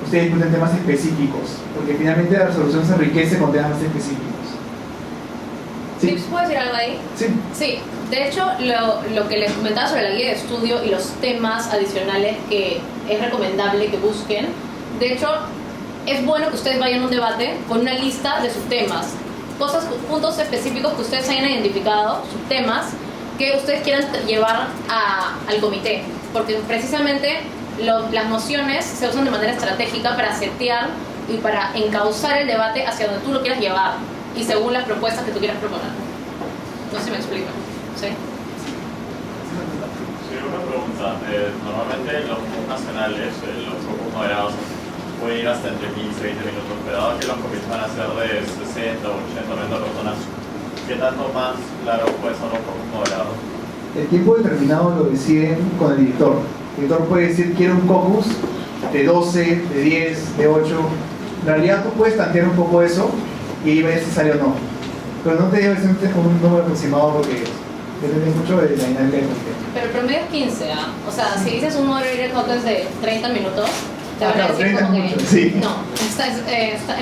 S6: ustedes discuten temas específicos, porque finalmente la resolución se enriquece con temas más específicos.
S1: ¿Sí? ¿Puedo decir algo ahí?
S6: Sí.
S1: Sí, de hecho lo que les comentaba sobre la guía de estudio y los temas adicionales que es recomendable que busquen, de hecho es bueno que ustedes vayan a un debate con una lista de sus temas, puntos específicos que ustedes hayan identificado, sus temas que ustedes quieran llevar al comité, porque precisamente las mociones se usan de manera estratégica para setear y para encauzar el debate hacia donde tú lo quieras llevar y según las propuestas que tú quieras proponer. No sé si me explico. ¿Sí?
S9: Sí, una pregunta. Normalmente los grupos nacionales, los grupos moderados, pueden ir hasta entre 15 y 20 minutos, pero dado que los comités van a ser de 60, 80, 90 personas, ¿qué tanto más largo puede ser los grupos moderados?
S6: El tiempo determinado lo deciden con el director. El director puede decir, quiero un caucus de 12, de 10, de 8. En realidad tú puedes tantear un poco eso y ahí ves si sale o no. Pero no te digo un número aproximado porque depende mucho de la dinámica del comité.
S1: Pero el promedio es 15, ¿ah? O sea, si dices un moderator caucus de 30 minutos, te van a
S6: claro,
S1: decir
S6: 30
S1: como
S6: es
S1: que...
S6: mucho, sí.
S1: No, es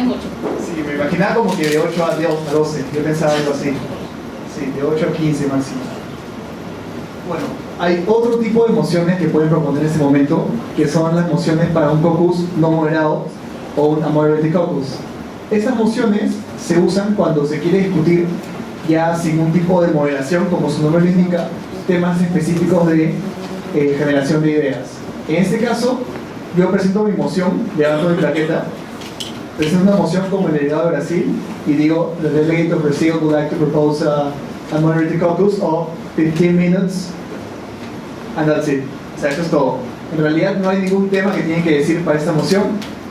S1: mucho.
S6: Sí, me imaginaba como que de 8 a 12. Yo pensaba algo así. Sí, de 8 a 15 máximo. Bueno, hay otro tipo de mociones que pueden proponer en este momento, que son las mociones para un caucus no moderado o un unmoderated caucus. Estas mociones se usan cuando se quiere discutir ya sin un tipo de moderación, como su nombre lo indica, temas específicos de generación de ideas. En este caso, yo presento mi moción, levanto mi plaqueta, presento una moción como el delegado de Brasil y digo, the delegate of Brazil would like to propose a unmoderated caucus of 15 minutes and that's it. O sea, eso es todo. En realidad no hay ningún tema que tienen que decir para esta moción.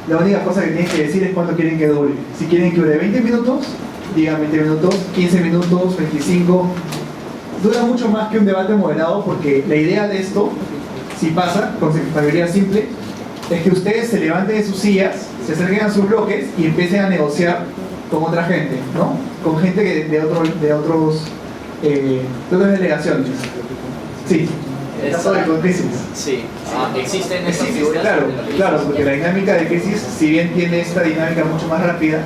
S6: La única cosa que tienen que decir es cuánto quieren que dure. Si quieren que dure 20 minutos, digan 20 minutos, 15 minutos, 25. Dura mucho más que un debate moderado porque la idea de esto, si pasa, con mayoría simple, es que ustedes se levanten de sus sillas, se acerquen a sus bloques y empiecen a negociar con otra gente, ¿no? Con gente de otras delegaciones. Sí. El caso de crisis.
S3: Sí, existen estas figuras.
S6: Claro, porque la dinámica de crisis, si bien tiene esta dinámica mucho más rápida,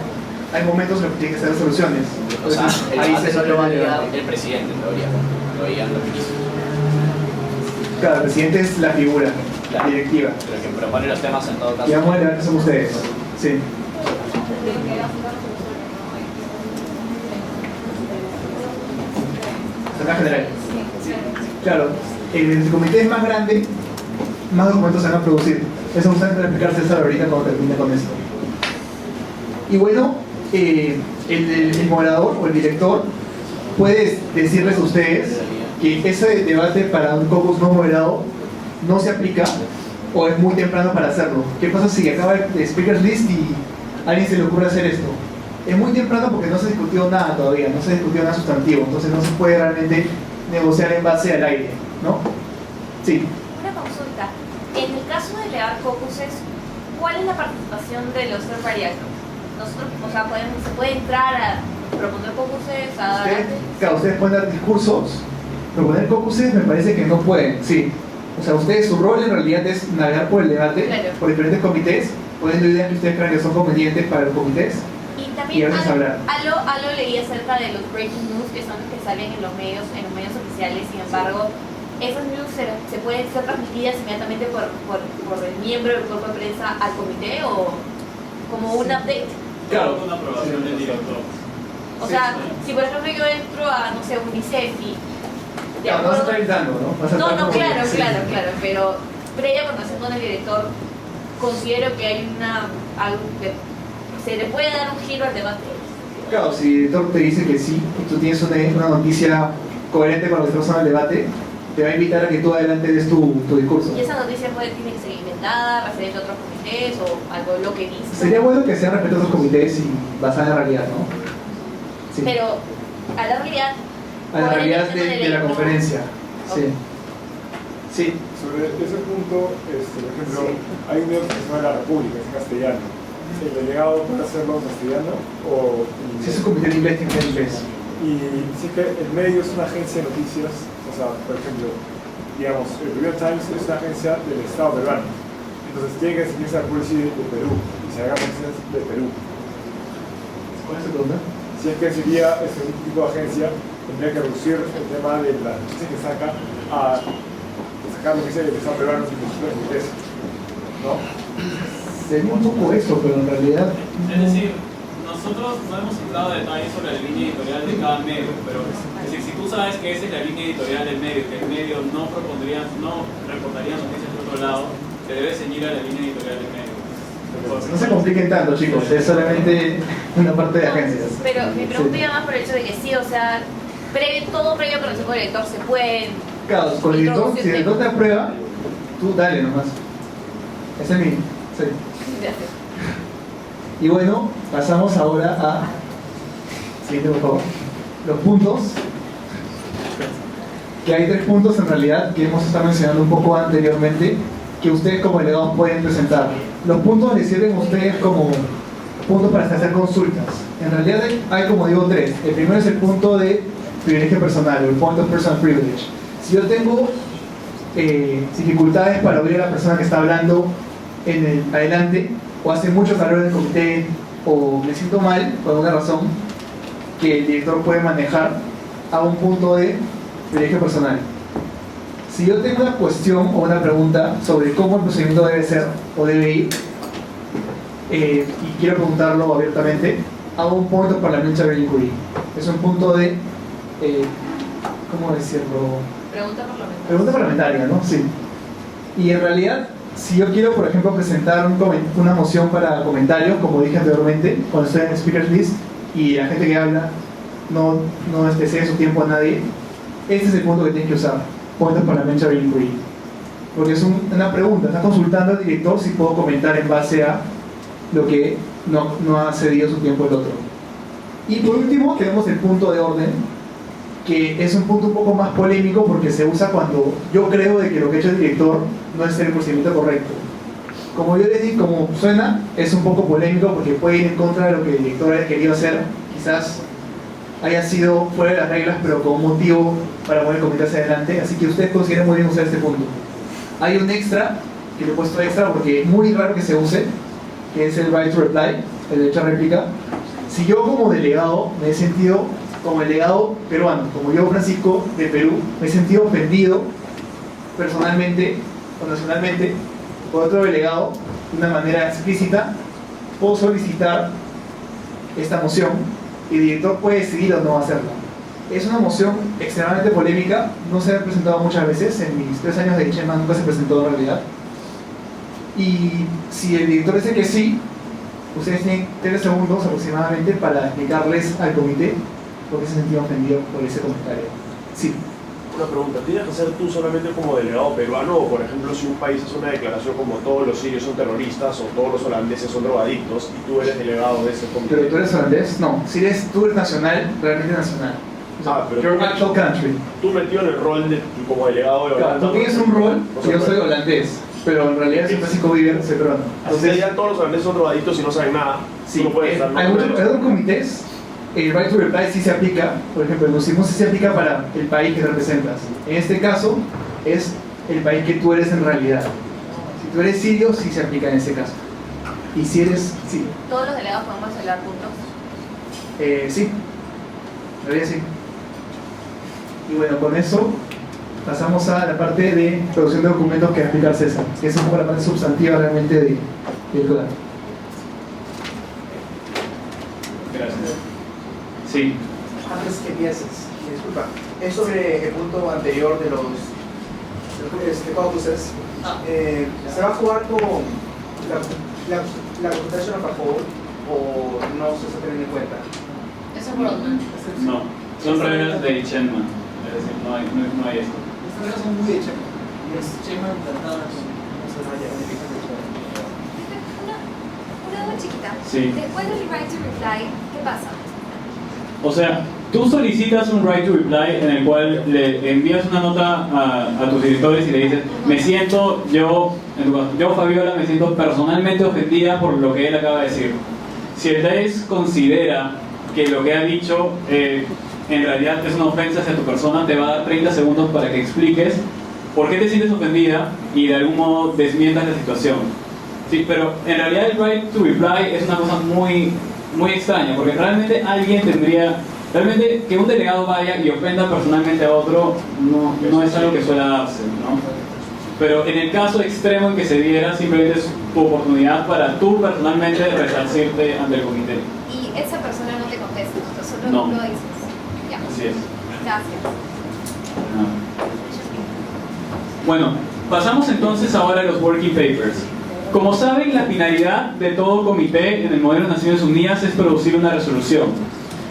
S6: hay momentos en los que tienen que ser soluciones.
S3: O sea, el
S6: ahí
S3: debate
S6: se
S3: solo va a
S6: ligar
S3: ligar el presidente, en teoría. Lo guían los ministros.
S6: Claro, el presidente es la figura directiva.
S3: Pero quien propone los temas en todo caso.
S6: Y vamos a ver que son ustedes. Sí. Acá general. Claro, el comité es más grande, más documentos se van a producir. Eso ustedes van a explicar César ahorita cuando termine con esto. Y bueno, el moderador o el director puede decirles a ustedes que ese debate para un caucus no moderado no se aplica o es muy temprano para hacerlo. ¿Qué pasa si acaba el speakers list y a alguien se le ocurre hacer esto? Es muy temprano porque no se discutió nada todavía, no se discutió nada sustantivo, entonces no se puede realmente negociar en base al aire, ¿no? Sí.
S5: Una consulta. En el caso de elevar caucuses, ¿cuál es la participación de los third party actors? Nosotros, o sea, se puede entrar a proponer caucuses, a dar...
S6: Claro, ustedes pueden dar discursos, proponer caucuses me parece que no pueden, sí. O sea, ustedes, su rol en realidad es navegar por el debate,
S5: claro,
S6: por diferentes comités, poniendo ideas que ustedes crean que son convenientes para los comités.
S5: Y también
S6: hablar.
S5: algo leí acerca de los breaking news que son los que salen en los medios oficiales. Sin embargo, esas news se pueden ser transmitidas inmediatamente por el miembro del cuerpo de prensa al comité o como un update.
S4: Claro, una aprobación del director.
S5: O sea, si por ejemplo yo entro a, no sé, UNICEF y...
S6: Claro, no vas a estar gritando, ¿no?
S5: No, claro, pero previa conversación con el director, considero que hay algo que se le puede dar un giro al debate.
S6: Claro, si el director te dice que sí, y tú tienes una noticia coherente con lo que está pasando en el debate, te va a invitar a que tú adelante des tu discurso.
S5: Y esa noticia tiene que ser inventada, referente a otros comités o algo lo que visto.
S6: Sería bueno que sea respecto a otros comités y basada en la realidad, ¿no? Sí.
S5: Pero a la realidad
S6: de la conferencia.
S5: Okay.
S6: Sí. Sí,
S2: Sobre ese punto, por ejemplo, hay un medio que se llama La República, es en castellano. ¿El delegado puede hacerlo en castellano o en
S6: Si es un comité en inglés, tiene que ser en inglés.
S2: Y si es que el medio es una agencia de noticias, o sea, por ejemplo, digamos, el New York Times es una agencia del Estado peruano. Entonces tiene que seguirse la policy de Perú y se haga noticias de Perú.
S6: ¿Cuál es tu pregunta?
S2: Si es que sería ese tipo de agencia, tendría que reducir el tema de las noticias que saca a sacar noticias del Estado peruano sin en inglés, ¿no?
S6: Sería un poco eso, pero en realidad...
S4: Es decir, nosotros no hemos entrado a detalles sobre la línea editorial de cada medio, pero es decir, si tú sabes que esa es la línea editorial del medio, que el medio no reportaría noticias de otro lado, te debes ceñir a la línea editorial del medio.
S6: No se compliquen tanto, chicos, es solamente una parte de agencias.
S5: Pero mi pregunta iba más por el hecho de que sí, o sea, todo previo conocimiento del director se puede...
S6: Claro, con el editor, si el editor te aprueba, tú dale nomás. Ese es mi... Sí.
S5: Gracias.
S6: Y bueno, pasamos ahora a... Siguiente, por favor. Los puntos. Que hay 3 puntos en realidad que hemos estado mencionando un poco anteriormente, que ustedes como delegados pueden presentar. Los puntos les sirven a ustedes como puntos para hacer consultas. En realidad hay como digo 3. El primero es el punto de privilegio personal, el point of personal privilege. Si yo tengo dificultades para oír a la persona que está hablando adelante, o hace mucho calor en el comité, o me siento mal por alguna razón que el director puede manejar, a un punto de privilegio personal. Si yo tengo una cuestión o una pregunta sobre cómo el procedimiento debe ser o debe ir, y quiero preguntarlo abiertamente, hago un point of parliamentary inquiry. Es un punto de, ¿cómo decirlo? Pregunta parlamentaria, ¿no? Sí. Y en realidad, si yo quiero, por ejemplo, presentar una moción para comentarios, como dije anteriormente, cuando estoy en Speakers List y la gente que habla no cede su tiempo a nadie, este es el punto que tienen que usar, point of parliamentary inquiry. Porque es una pregunta, está consultando al director si puedo comentar en base a lo que no ha cedido su tiempo el otro. Y por último, tenemos el punto de orden, que es un punto un poco más polémico porque se usa cuando yo creo de que lo que ha hecho el director no es el procedimiento correcto. Como yo les digo, como suena, es un poco polémico porque puede ir en contra de lo que el director haya querido hacer. Quizás haya sido fuera de las reglas, pero con un motivo para poder comité hacia adelante. Así que ustedes consideren muy bien usar este punto. Hay un extra, que le he puesto extra porque es muy raro que se use, que es el right to reply, el derecho a réplica. Si yo como delegado me he sentido, como delegado peruano, como yo Francisco de Perú, me he sentido ofendido personalmente o nacionalmente por otro delegado de una manera explícita, puedo solicitar esta moción y el director puede decidir o no hacerla. Es una moción extremadamente polémica, no se ha presentado muchas veces, en mis 3 años de Chairman nunca se presentó en realidad. Y si el director dice que sí, ustedes tienen 3 segundos aproximadamente para explicarles al comité por qué se sentían ofendidos por ese comentario. Sí.
S8: Una pregunta, ¿tienes que ser tú solamente como delegado peruano o por ejemplo si un país hace una declaración como todos los sirios son terroristas o todos los holandeses son drogadictos y tú eres delegado de ese comité?
S6: ¿Pero tú eres holandés? No, si tú eres nacional, realmente nacional. O sea,
S8: pero
S6: your actual country.
S8: Tú metido en el rol de, como delegado de Holanda.
S6: Claro, tú tienes un rol, yo soy holandés, pero en realidad soy Francisco Viver, soy peruano.
S8: Entonces ya todos los holandeses son drogadictos y no saben nada.
S6: Sí,
S8: no puedes estar,
S6: hay otros comités. El right to reply sí se aplica, por ejemplo, el musismo sí se aplica para el país que representas. En este caso, es el país que tú eres en realidad. Si tú eres sirio, sí se aplica en ese caso. Y si eres... sí.
S5: ¿Todos los delegados podemos hablar puntos?
S6: Sí, en realidad sí. Y bueno, con eso pasamos a la parte de producción de documentos que va a explicar César, que es un poco la parte sustantiva realmente del plan.
S4: Gracias.
S6: Sí.
S10: Antes que empieces, disculpa, es sobre el punto anterior de los caucuses. ¿Se va a jugar con la computación a favor o no se está teniendo en cuenta?
S1: Eso es Broadman.
S4: No, son reglas de Chenman, es decir, no hay esto.
S10: Estas reglas son muy de Chenman. Y es Chenman tratadas, no se vaya a
S7: Una duda chiquita.
S4: Sí.
S7: Después del right to reply, ¿qué pasa?
S4: O sea, tú solicitas un right to reply en el cual le envías una nota a tus directores y le dices, yo Fabiola, me siento personalmente ofendida por lo que él acaba de decir. Si el DAES considera que lo que ha dicho en realidad es una ofensa hacia tu persona, te va a dar 30 segundos para que expliques por qué te sientes ofendida y de algún modo desmientas la situación. Sí, pero en realidad el right to reply es una cosa muy, muy extraña, porque realmente realmente que un delegado vaya y ofenda personalmente a otro no es algo que suele darse, ¿no? Pero en el caso extremo en que se diera, simplemente es tu oportunidad para tú personalmente resarcirte ante el comité.
S5: Y esa persona no te contesta, solo
S4: No.
S5: lo dices. Ya.
S4: Así es.
S5: Gracias.
S4: Bueno, pasamos entonces ahora a los working papers. Como saben, la finalidad de todo comité en el modelo de Naciones Unidas es producir una resolución.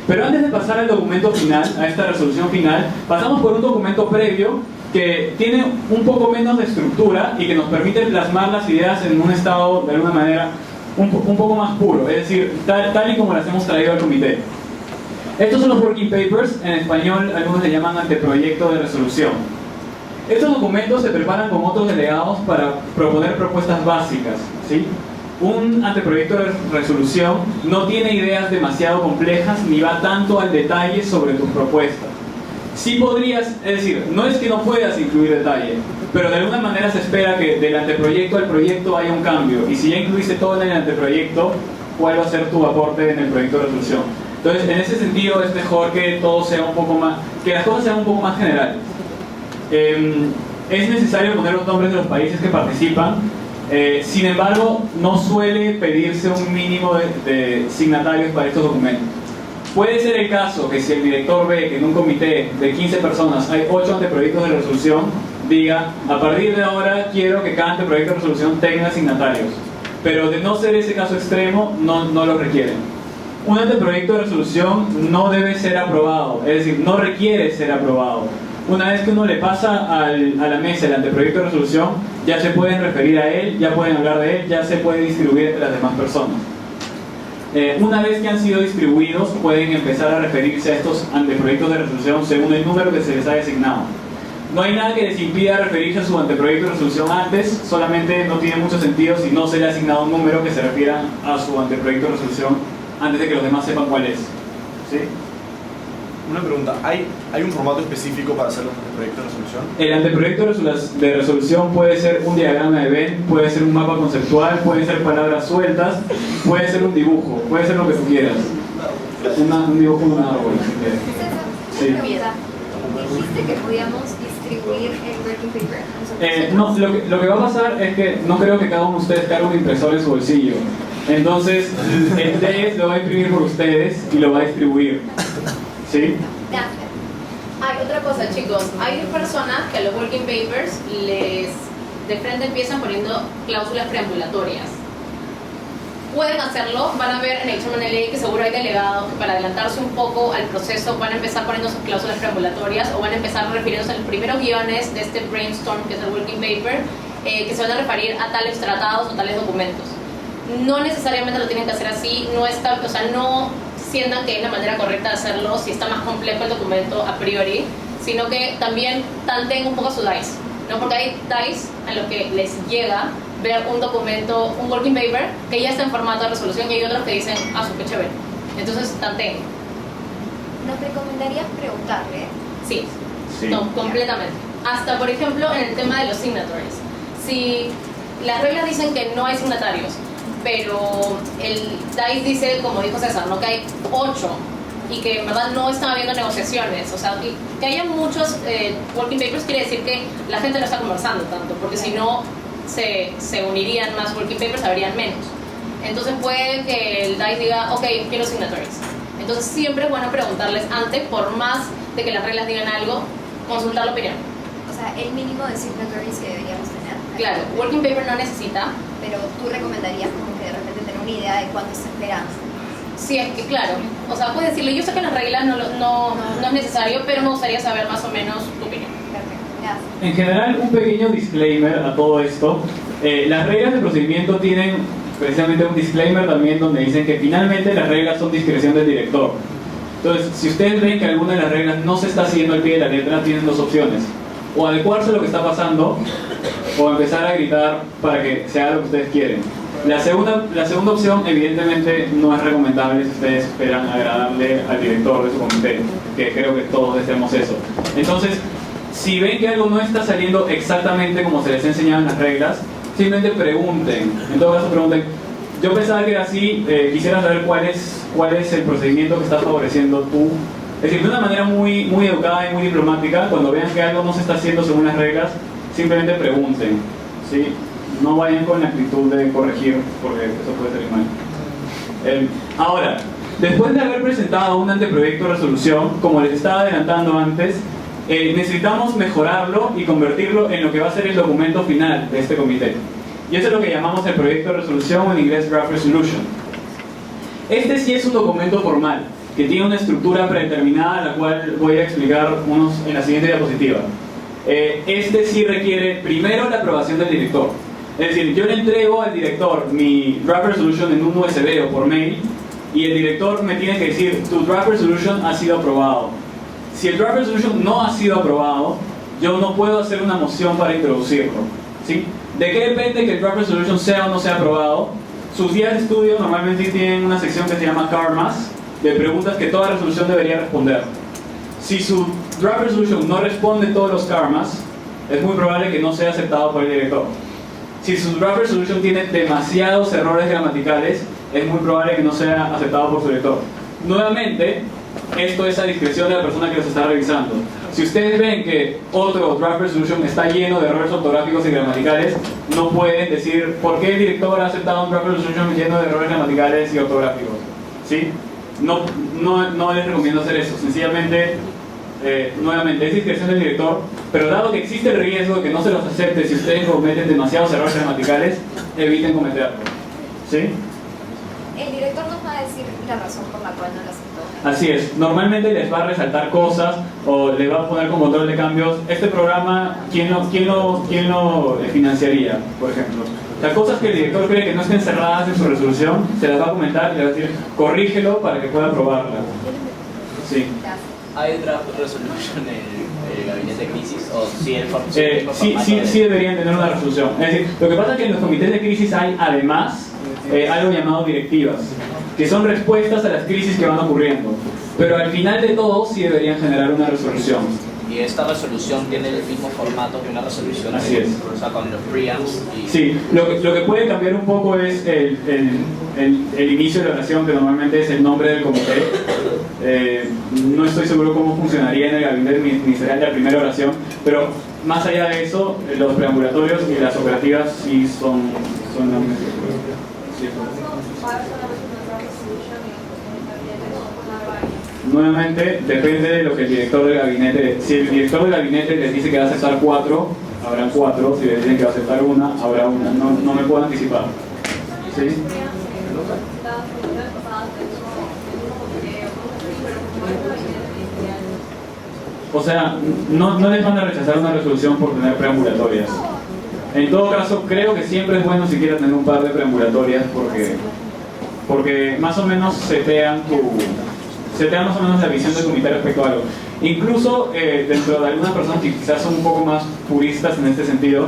S4: Pero antes de pasar al documento final, a esta resolución final, pasamos por un documento previo que tiene un poco menos de estructura y que nos permite plasmar las ideas en un estado, de alguna manera, un poco más puro, es decir, tal y como las hemos traído al comité. Estos son los working papers, en español algunos le llaman anteproyecto de resolución. Estos documentos se preparan con otros delegados para proponer propuestas básicas, ¿sí? Un anteproyecto de resolución no tiene ideas demasiado complejas ni va tanto al detalle sobre tus propuestas. Sí podrías, es decir, no es que no puedas incluir detalle, pero de alguna manera se espera que del anteproyecto al proyecto haya un cambio. Y si ya incluiste todo en el anteproyecto, ¿cuál va a ser tu aporte en el proyecto de resolución? Entonces, en ese sentido es mejor que todo sea un poco más, que las cosas sean un poco más generales. Es necesario poner los nombres de los países que participan. Sin embargo, no suele pedirse un mínimo de signatarios para estos documentos. Puede ser el caso que si el director ve que en un comité de 15 personas hay 8 anteproyectos de resolución, diga, a partir de ahora quiero que cada anteproyecto de resolución tenga signatarios. Pero de no ser ese caso extremo, no lo requieren. Un anteproyecto de resolución no debe ser aprobado, es decir, no requiere ser aprobado. Una vez que uno le pasa a la mesa el anteproyecto de resolución, ya se pueden referir a él, ya pueden hablar de él, ya se puede distribuir entre las demás personas. Una vez que han sido distribuidos, pueden empezar a referirse a estos anteproyectos de resolución según el número que se les ha designado. No hay nada que les impida referirse a su anteproyecto de resolución antes, solamente no tiene mucho sentido si no se le ha asignado un número que se refiera a su anteproyecto de resolución antes de que los demás sepan cuál es. ¿Sí?
S8: Una pregunta, ¿hay un formato específico para hacer los proyectos de resolución?
S4: El anteproyecto de resolución puede ser un diagrama de Venn, puede ser un mapa conceptual, puede ser palabras sueltas, puede ser un dibujo, puede ser lo que tú quieras. Un dibujo de un árbol, si quieres. Sí.
S5: ¿Dijiste que podíamos distribuir el working paper?
S4: No, lo que va a pasar es que no creo que cada uno de ustedes cargue un impresor en su bolsillo. Entonces, el DAES lo va a imprimir por ustedes y lo va a distribuir. ¿Sí?
S1: Gracias. Hay otra cosa, chicos. Hay personas que a los working papers de frente empiezan poniendo cláusulas preambulatorias. Pueden hacerlo, van a ver en el Chairman LA que seguro hay delegados que para adelantarse un poco al proceso van a empezar poniendo sus cláusulas preambulatorias o van a empezar refiriéndose a los primeros guiones de este brainstorm que es el working paper que se van a referir a tales tratados o tales documentos. No necesariamente lo tienen que hacer así, no sientan que es la manera correcta de hacerlo si está más complejo el documento a priori, sino que también tanteen un poco su DICE, ¿no? Porque hay DICE a los que les llega ver un documento, un working paper que ya está en formato de resolución y hay otros que dicen, qué chévere. Entonces, tanteen.
S5: ¿Nos recomendarías preguntarle?
S1: Sí. No, completamente. Hasta, por ejemplo, en el tema de los signatories. Si las reglas dicen que no hay signatarios, pero el DICE dice, como dijo César, ¿no? Que hay 8 y que en verdad no están habiendo negociaciones, o sea, que haya muchos working papers quiere decir que la gente no está conversando tanto, porque si no se unirían más working papers, habrían menos. Entonces puede que el DICE diga, ok, quiero signatories. Entonces siempre es bueno preguntarles antes, por más de que las reglas digan algo, consultar la opinión.
S5: O sea, el mínimo de signatories que deberíamos tener.
S1: Claro, working paper no necesita.
S5: Pero tú recomendarías como que de repente tener una idea de cuánto se espera.
S1: Sí, es que claro, o sea, puedes decirle, yo sé que las reglas no es necesario, pero me gustaría saber más o menos tu opinión.
S5: Perfecto, gracias.
S4: En general, un pequeño disclaimer a todo esto. Las reglas de procedimiento tienen precisamente un disclaimer también donde dicen que finalmente las reglas son discreción del director. Entonces, si ustedes ven que alguna de las reglas no se está siguiendo al pie de la letra, tienen dos opciones: o adecuarse a lo que está pasando, o empezar a gritar para que se haga lo que ustedes quieren. La segunda opción, evidentemente, no es recomendable si ustedes esperan agradarle al director de su comité, que creo que todos deseamos eso. Entonces, si ven que algo no está saliendo exactamente como se les ha enseñado en las reglas, simplemente pregunten. En todo caso, pregunten: yo pensaba que era así, quisiera saber cuál es el procedimiento que estás favoreciendo tú. Es decir, de una manera muy educada y muy diplomática, cuando vean que algo no se está haciendo según las reglas, simplemente pregunten, ¿sí? No vayan con la actitud de corregir, porque eso puede salir mal. Ahora, después de haber presentado un anteproyecto de resolución, como les estaba adelantando antes, necesitamos mejorarlo y convertirlo en lo que va a ser el documento final de este comité. Y eso es lo que llamamos el proyecto de resolución, o en inglés Draft Resolution. Este sí es un documento formal, que tiene una estructura predeterminada, la cual voy a explicar en la siguiente diapositiva. Este sí requiere primero la aprobación del director. Es decir, yo le entrego al director mi Draft Resolution en un USB o por mail, y el director me tiene que decir: tu Draft Resolution ha sido aprobado. Si el Draft Resolution no ha sido aprobado, yo no puedo hacer una moción para introducirlo, ¿sí? ¿De qué depende que el Draft Resolution sea o no sea aprobado? Sus guías de estudio normalmente tienen una sección que se llama Karmas, de preguntas que toda resolución debería responder. Si su Draft Resolution no responde todos los karmas, es muy probable que no sea aceptado por el director. Si su Draft Resolution tiene demasiados errores gramaticales, es muy probable que no sea aceptado por su director. Nuevamente, esto es a discreción de la persona que los está revisando. Si ustedes ven que otro Draft Resolution está lleno de errores ortográficos y gramaticales, no pueden decir: ¿por qué el director ha aceptado un Draft Resolution lleno de errores gramaticales y ortográficos? ¿Sí? No les recomiendo hacer eso. Sencillamente, nuevamente, es discreción del director, pero dado que existe el riesgo de que no se los acepte si ustedes cometen demasiados errores gramaticales, eviten cometerlo. ¿Sí?
S5: El director nos va a decir la razón por la cual no lo aceptó.
S4: Así es, normalmente les va a resaltar cosas o les va a poner con control de cambios. Este programa, ¿quién lo financiaría, por ejemplo? Las cosas que el director cree que no estén cerradas en su resolución, se las va a comentar y le va a decir: corrígelo para que pueda aprobarla. Sí.
S3: ¿Hay draft resolution en el gabinete de crisis? ¿O
S4: sí deberían tener una resolución. Es decir, lo que pasa es que en los comités de crisis hay además algo llamado directivas, que son respuestas a las crisis que van ocurriendo. Pero al final de todo sí deberían generar una resolución.
S3: Y esta resolución tiene el mismo formato que una resolución.
S4: Así es.
S3: O sea, con los preamps y...
S4: Sí, lo que puede cambiar un poco es el inicio de la oración, que normalmente es el nombre del comité. No estoy seguro cómo funcionaría en el gabinete ministerial de la primera oración, pero más allá de eso, los preambulatorios y las operativas sí son la misma. Sí. Nuevamente, depende de lo que el director del gabinete... Si el director del gabinete les dice que va a aceptar 4, habrán 4. Si les dicen que va a aceptar 1, habrá 1. No me puedo anticipar. ¿Sí? O sea, no les van a rechazar una resolución por tener preambulatorias. En todo caso, creo que siempre es bueno siquiera tener un par de preambulatorias porque más o menos setean más o menos la visión del comité respecto a algo. Incluso dentro de algunas personas que quizás son un poco más puristas en este sentido,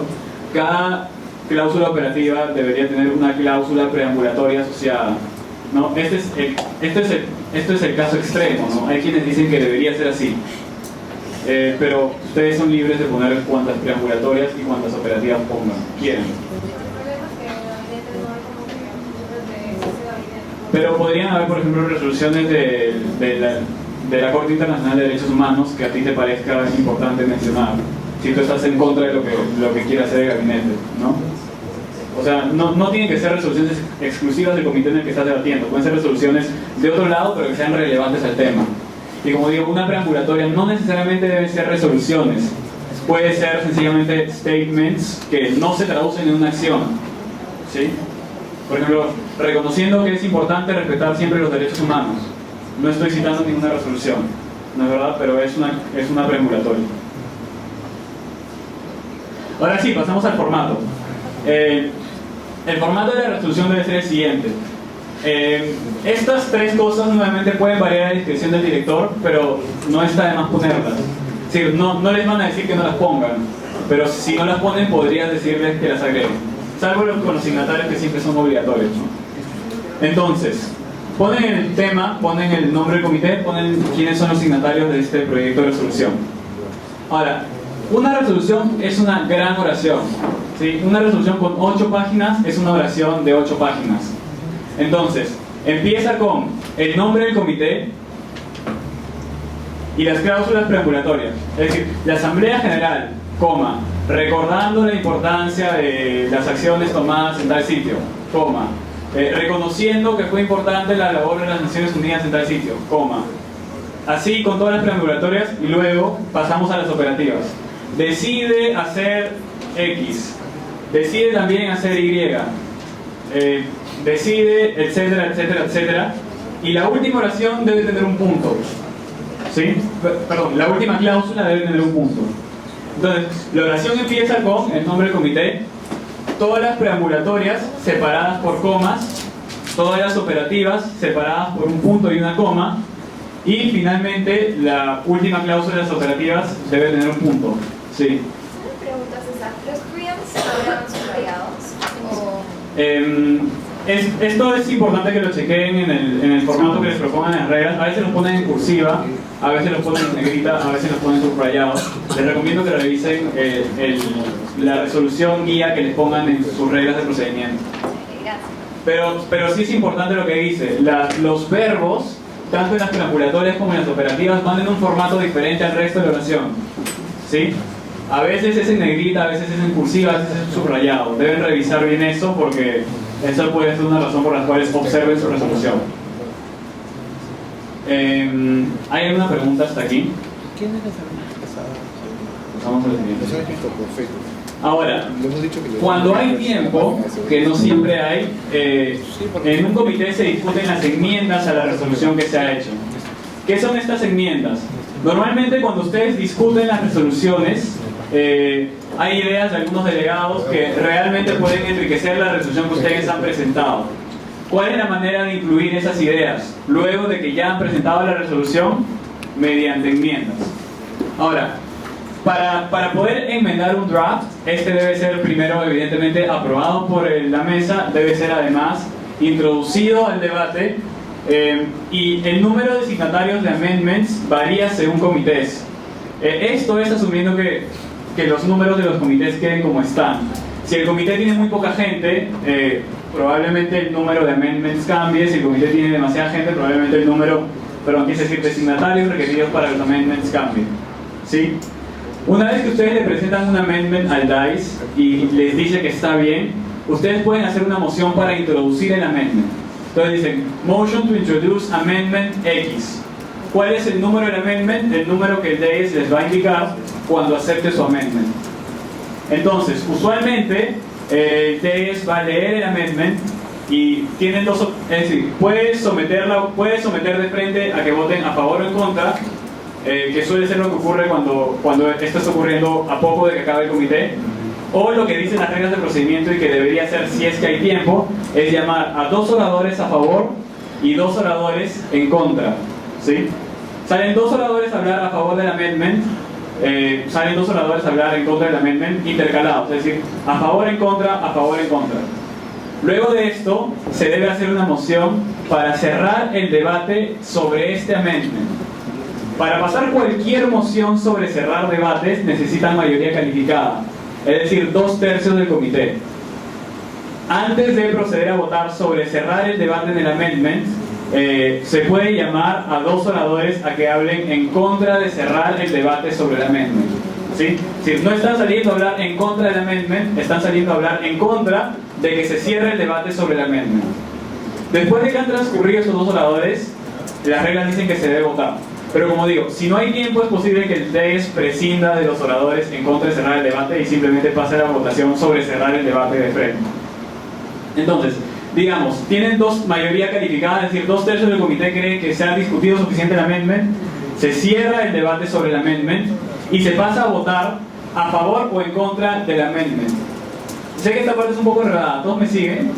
S4: cada cláusula operativa debería tener una cláusula preambulatoria asociada, ¿no? Esto es el caso extremo, ¿no? Hay quienes dicen que debería ser así, pero ustedes son libres de poner cuantas preambulatorias y cuantas operativas quieran. Pero podrían haber, por ejemplo, resoluciones de la Corte Internacional de Derechos Humanos que a ti te parezca importante mencionar, si tú estás en contra de lo que quiere hacer el gabinete, ¿no? O sea, no tienen que ser resoluciones exclusivas del comité en el que estás debatiendo, pueden ser resoluciones de otro lado, pero que sean relevantes al tema. Y como digo, una preambulatoria no necesariamente debe ser resoluciones, puede ser sencillamente statements que no se traducen en una acción, ¿sí? Por ejemplo, reconociendo que es importante respetar siempre los derechos humanos. No estoy citando ninguna resolución, no es verdad, pero es una preambulatoria. Ahora sí, pasamos al formato. El formato de la resolución debe ser el siguiente. Estas tres cosas nuevamente pueden variar a discreción del director, pero no está de más ponerlas. Es decir, no les van a decir que no las pongan, pero si no las ponen podrías decirles que las agreguen, salvo con los signatarios que siempre son obligatorios, ¿no? Entonces, ponen el tema, ponen el nombre del comité, ponen quiénes son los signatarios de este proyecto de resolución. Ahora, una resolución es una gran oración, ¿sí? Una resolución con 8 páginas es una oración de 8 páginas. Entonces, empieza con el nombre del comité y las cláusulas preambulatorias. Es decir, la Asamblea General, coma, recordando la importancia de las acciones tomadas en tal sitio, coma, reconociendo que fue importante la labor de las Naciones Unidas en tal sitio, coma. Así con todas las preambulatorias y luego pasamos a las operativas. Decide hacer X, decide también hacer Y, decide, etcétera, etcétera, etcétera. Y la última oración debe tener un punto, ¿sí? Perdón, la última cláusula debe tener un punto. Entonces, la oración empieza con el nombre del comité, todas las preambulatorias separadas por comas, todas las operativas separadas por un punto y una coma, y finalmente la última cláusula de las operativas debe tener un punto. Sí.
S5: Una pregunta, César. ¿Los preamps hablan subrayados?
S4: Esto es importante que lo chequeen en el formato que les propongan las reglas. A veces los ponen en cursiva, a veces los ponen en negrita, a veces los ponen subrayados. Les recomiendo que revisen la resolución guía que les pongan en sus reglas de procedimiento. Pero sí es importante lo que dice. Los verbos, tanto en las preambulatorias como en las operativas, van en un formato diferente al resto de la oración, ¿sí? A veces es en negrita, a veces es en cursiva, a veces es en subrayado. Deben revisar bien eso porque eso puede ser una razón por la cual observen su resolución. ¿Hay alguna pregunta hasta aquí?
S11: ¿Quién es la enfermera casada?
S4: Vamos a lo siguiente. Ahora, cuando hay tiempo, que no siempre hay, en un comité se discuten las enmiendas a la resolución que se ha hecho. ¿Qué son estas enmiendas? Normalmente cuando ustedes discuten las resoluciones, hay ideas de algunos delegados que realmente pueden enriquecer la resolución que ustedes han presentado. ¿Cuál es la manera de incluir esas ideas? Luego de que ya han presentado la resolución, mediante enmiendas. Ahora, para poder enmendar un draft, este debe ser primero evidentemente aprobado por la mesa, debe ser además introducido al debate, y el número de signatarios de amendments varía según comités. Esto es asumiendo que los números de los comités queden como están. Si el comité tiene muy poca gente, probablemente el número de amendments cambie. Si el comité tiene demasiada gente, probablemente el número, quise decir, de signatarios requeridos para los amendments cambie, ¿sí? Una vez que ustedes le presentan un amendment al DICE y les dice que está bien, ustedes pueden hacer una moción para introducir el amendment. Entonces dicen, motion to introduce amendment X. ¿Cuál es el número del amendment? El número que el DICE les va a indicar cuando acepte su amendment. Entonces, usualmente, el DICE va a leer el amendment y tienen dos, es decir, puede someter de frente a que voten a favor o en contra, que suele ser lo que ocurre cuando esto está ocurriendo a poco de que acabe el comité, o lo que dicen las reglas de procedimiento y que debería ser, si es que hay tiempo, es llamar a 2 oradores a favor y 2 oradores en contra, ¿sí? Salen 2 oradores a hablar a favor del amendment, salen 2 oradores a hablar en contra del amendment intercalados, es decir, a favor, en contra, a favor, en contra. Luego de esto, se debe hacer una moción para cerrar el debate sobre este amendment. Para pasar cualquier moción sobre cerrar debates necesitan mayoría calificada, es decir, 2/3 del comité. Antes de proceder a votar sobre cerrar el debate del amendment, se puede llamar a 2 oradores a que hablen en contra de cerrar el debate sobre el amendment, ¿sí? Si no están saliendo a hablar en contra del amendment, están saliendo a hablar en contra de que se cierre el debate sobre el amendment. Después de que han transcurrido esos 2 oradores, las reglas dicen que se debe votar. Pero como digo, si no hay tiempo, es posible que el DICE prescinda de los oradores en contra de cerrar el debate y simplemente pase la votación sobre cerrar el debate de frente. Entonces, digamos, tienen mayoría calificada, es decir, 2/3 del comité cree que se ha discutido suficiente el amendment, se cierra el debate sobre el amendment y se pasa a votar a favor o en contra del amendment. Sé que esta parte es un poco enredada, ¿todos me siguen?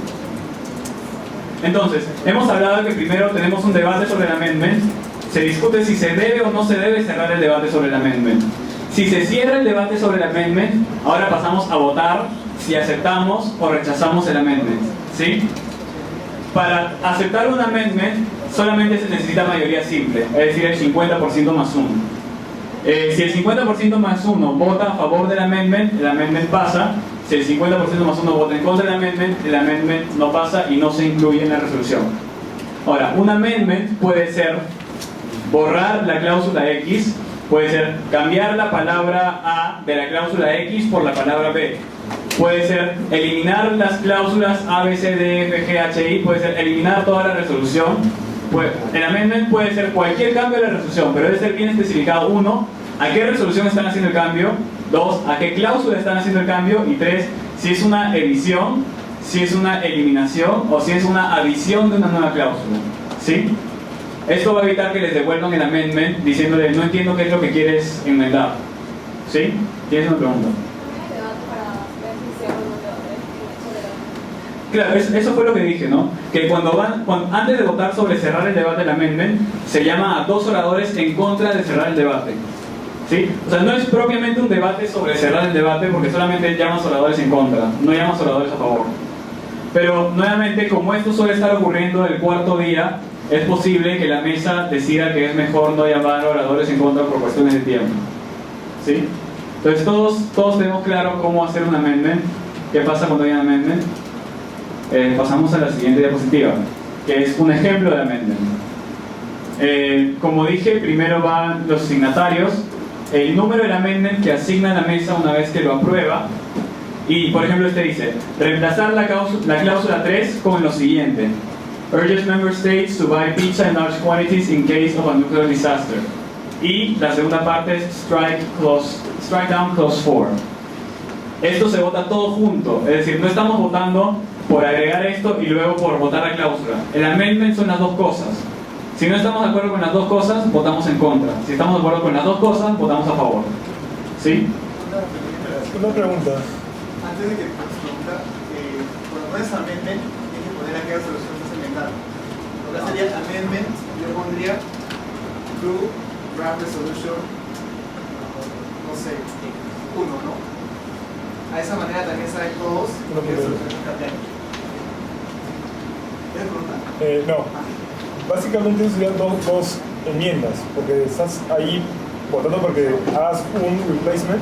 S4: Entonces, hemos hablado de que primero tenemos un debate sobre el amendment, se discute si se debe o no se debe cerrar el debate sobre el amendment. Si se cierra el debate sobre el amendment, ahora pasamos a votar si aceptamos o rechazamos el amendment, ¿sí? Para aceptar un amendment solamente se necesita mayoría simple, es decir, el 50% más 1. Si el 50% más 1 vota a favor del amendment, el amendment pasa. Si el 50% más 1 vota en contra del amendment, el amendment no pasa y no se incluye en la resolución. Ahora, un amendment puede ser borrar la cláusula X, puede ser cambiar la palabra A de la cláusula X por la palabra B, puede ser eliminar las cláusulas A, B, C, D, F, G, H, I, puede ser eliminar toda la resolución. El amendment puede ser cualquier cambio de la resolución, pero debe ser bien especificado. 1, a qué resolución están haciendo el cambio; 2, a qué cláusula están haciendo el cambio; y 3, si es una edición, si es una eliminación o si es una adición de una nueva cláusula, ¿sí? Esto va a evitar que les devuelvan el amendment diciéndole no entiendo qué es lo que quieres enmendar, ¿sí? ¿Tienes una pregunta? Claro, eso fue lo que dije, ¿no? Que antes de votar sobre cerrar el debate del amendment, se llama a 2 oradores en contra de cerrar el debate, ¿sí? O sea, no es propiamente un debate sobre cerrar el debate porque solamente llamas oradores en contra, no llamas oradores a favor. Pero nuevamente, como esto suele estar ocurriendo el cuarto día, es posible que la mesa decida que es mejor no llamar oradores en contra por cuestiones de tiempo, ¿sí? Entonces todos tenemos claro cómo hacer un amendment. ¿Qué pasa cuando hay un amendment? Pasamos a la siguiente diapositiva, que es un ejemplo de amendment. Como dije, primero van los signatarios, el número del amendment que asigna la mesa una vez que lo aprueba. Y por ejemplo este dice, reemplazar la cláusula 3 con lo siguiente: urges member states to buy pizza in large quantities in case of a nuclear disaster. Y la segunda parte es strike down clause 4. Esto se vota todo junto, es decir, no estamos votando por agregar esto y luego por votar la cláusula. El amendment son las dos cosas. Si no estamos de acuerdo con las dos cosas, votamos en contra. Si estamos de acuerdo con las dos cosas, votamos a favor, ¿sí?
S2: Una pregunta.
S12: Antes de que te pregunta, cuando pones amendment, tienes que poner aquella solución que se enmendar. Ahora sería amendment, yo pondría to draft resolution, no sé, 1, ¿no? A esa manera también saben todos qué solución cambiar. ¿Tienes pregunta?
S2: No. Básicamente serían dos enmiendas, porque estás ahí votando porque hagas un replacement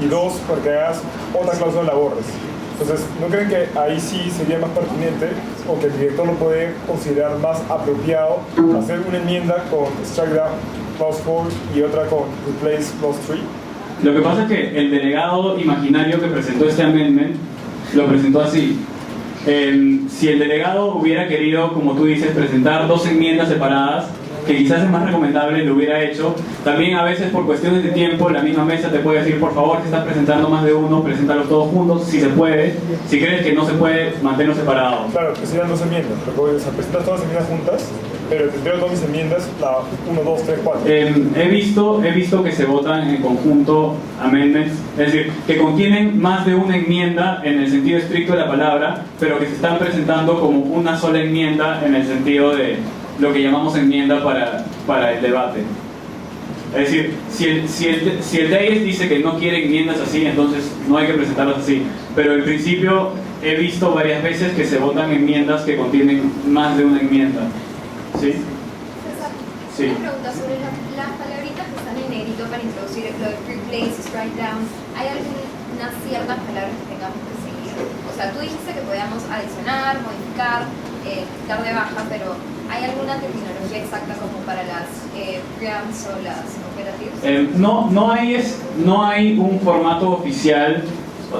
S2: y 2 porque hagas otra cláusula la borres. Entonces, ¿no creen que ahí sí sería más pertinente o que el director lo puede considerar más apropiado hacer una enmienda con strike down clause 4 y otra con replace clause 3?
S4: Lo que pasa es que el delegado imaginario que presentó este amendment lo presentó así. Si el delegado hubiera querido, como tú dices, presentar 2 enmiendas separadas, que quizás es más recomendable, lo hubiera hecho. También a veces por cuestiones de tiempo la misma mesa te puede decir, por favor, si estás presentando más de uno, preséntalos todos juntos, si se puede. Si crees que no se puede, manténlos separados.
S2: Claro, que serían 2 enmiendas, pero o sea, presentas todas las enmiendas juntas, pero te entrego todas mis enmiendas, la 1, 2, 3, 4.
S4: He visto que se votan en conjunto amendments, es decir, que contienen más de una enmienda en el sentido estricto de la palabra, pero que se están presentando como una sola enmienda en el sentido de lo que llamamos enmienda para el debate. Es decir, si el DAIES dice que no quiere enmiendas así, entonces no hay que presentarlas así. Pero en principio he visto varias veces que se votan enmiendas que contienen más de una enmienda. ¿Sí?
S13: César,
S4: sí.
S13: Una pregunta sobre las palabritas que están en negrito para introducir lo de replace, strike down. ¿Hay algunas ciertas palabras que tengamos que seguir? O sea, tú dijiste que podíamos adicionar, modificar, dar de baja, pero ¿hay alguna terminología exacta como para las preamps o las operativas?
S4: No hay un formato oficial,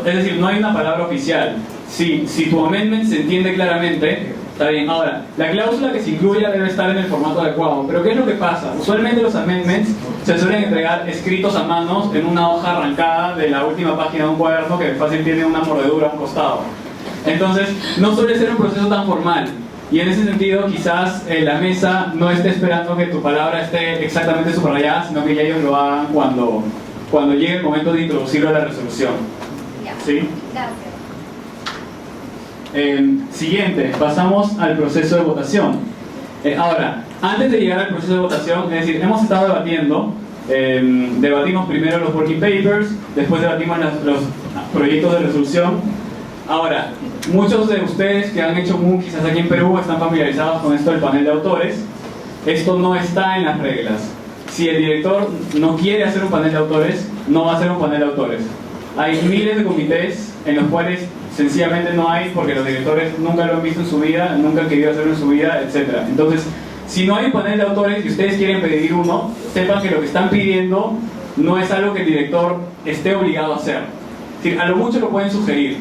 S4: es decir, no hay una palabra oficial. Si tu amendment se entiende claramente, está bien. Ahora, la cláusula que se incluya debe estar en el formato adecuado. Pero ¿qué es lo que pasa? Usualmente los amendments se suelen entregar escritos a manos en una hoja arrancada de la última página de un cuaderno que fácil tiene una mordedura a un costado. Entonces, no suele ser un proceso tan formal. Y en ese sentido, quizás la mesa no esté esperando que tu palabra esté exactamente subrayada, sino que ya ellos lo hagan cuando llegue el momento de introducirlo a la resolución.
S13: Ya.
S4: ¿Sí?
S13: Gracias.
S14: Siguiente, pasamos al proceso de votación. Ahora, antes de llegar al proceso de votación, es decir, hemos estado debatiendo, debatimos primero los working papers, después debatimos los proyectos de resolución. Ahora, muchos de ustedes que han hecho MOOC quizás aquí en Perú están familiarizados con esto del panel de autores. Esto no está en las reglas. Si el director no quiere hacer un panel de autores, no va a hacer un panel de autores. Hay miles de comités en los cuales sencillamente no hay porque los directores nunca lo han visto en su vida, nunca han querido hacerlo en su vida, etc. Entonces, si no hay un panel de autores y ustedes quieren pedir uno, sepan que lo que están pidiendo no es algo que el director esté obligado a hacer. Es decir, a lo mucho lo pueden sugerir.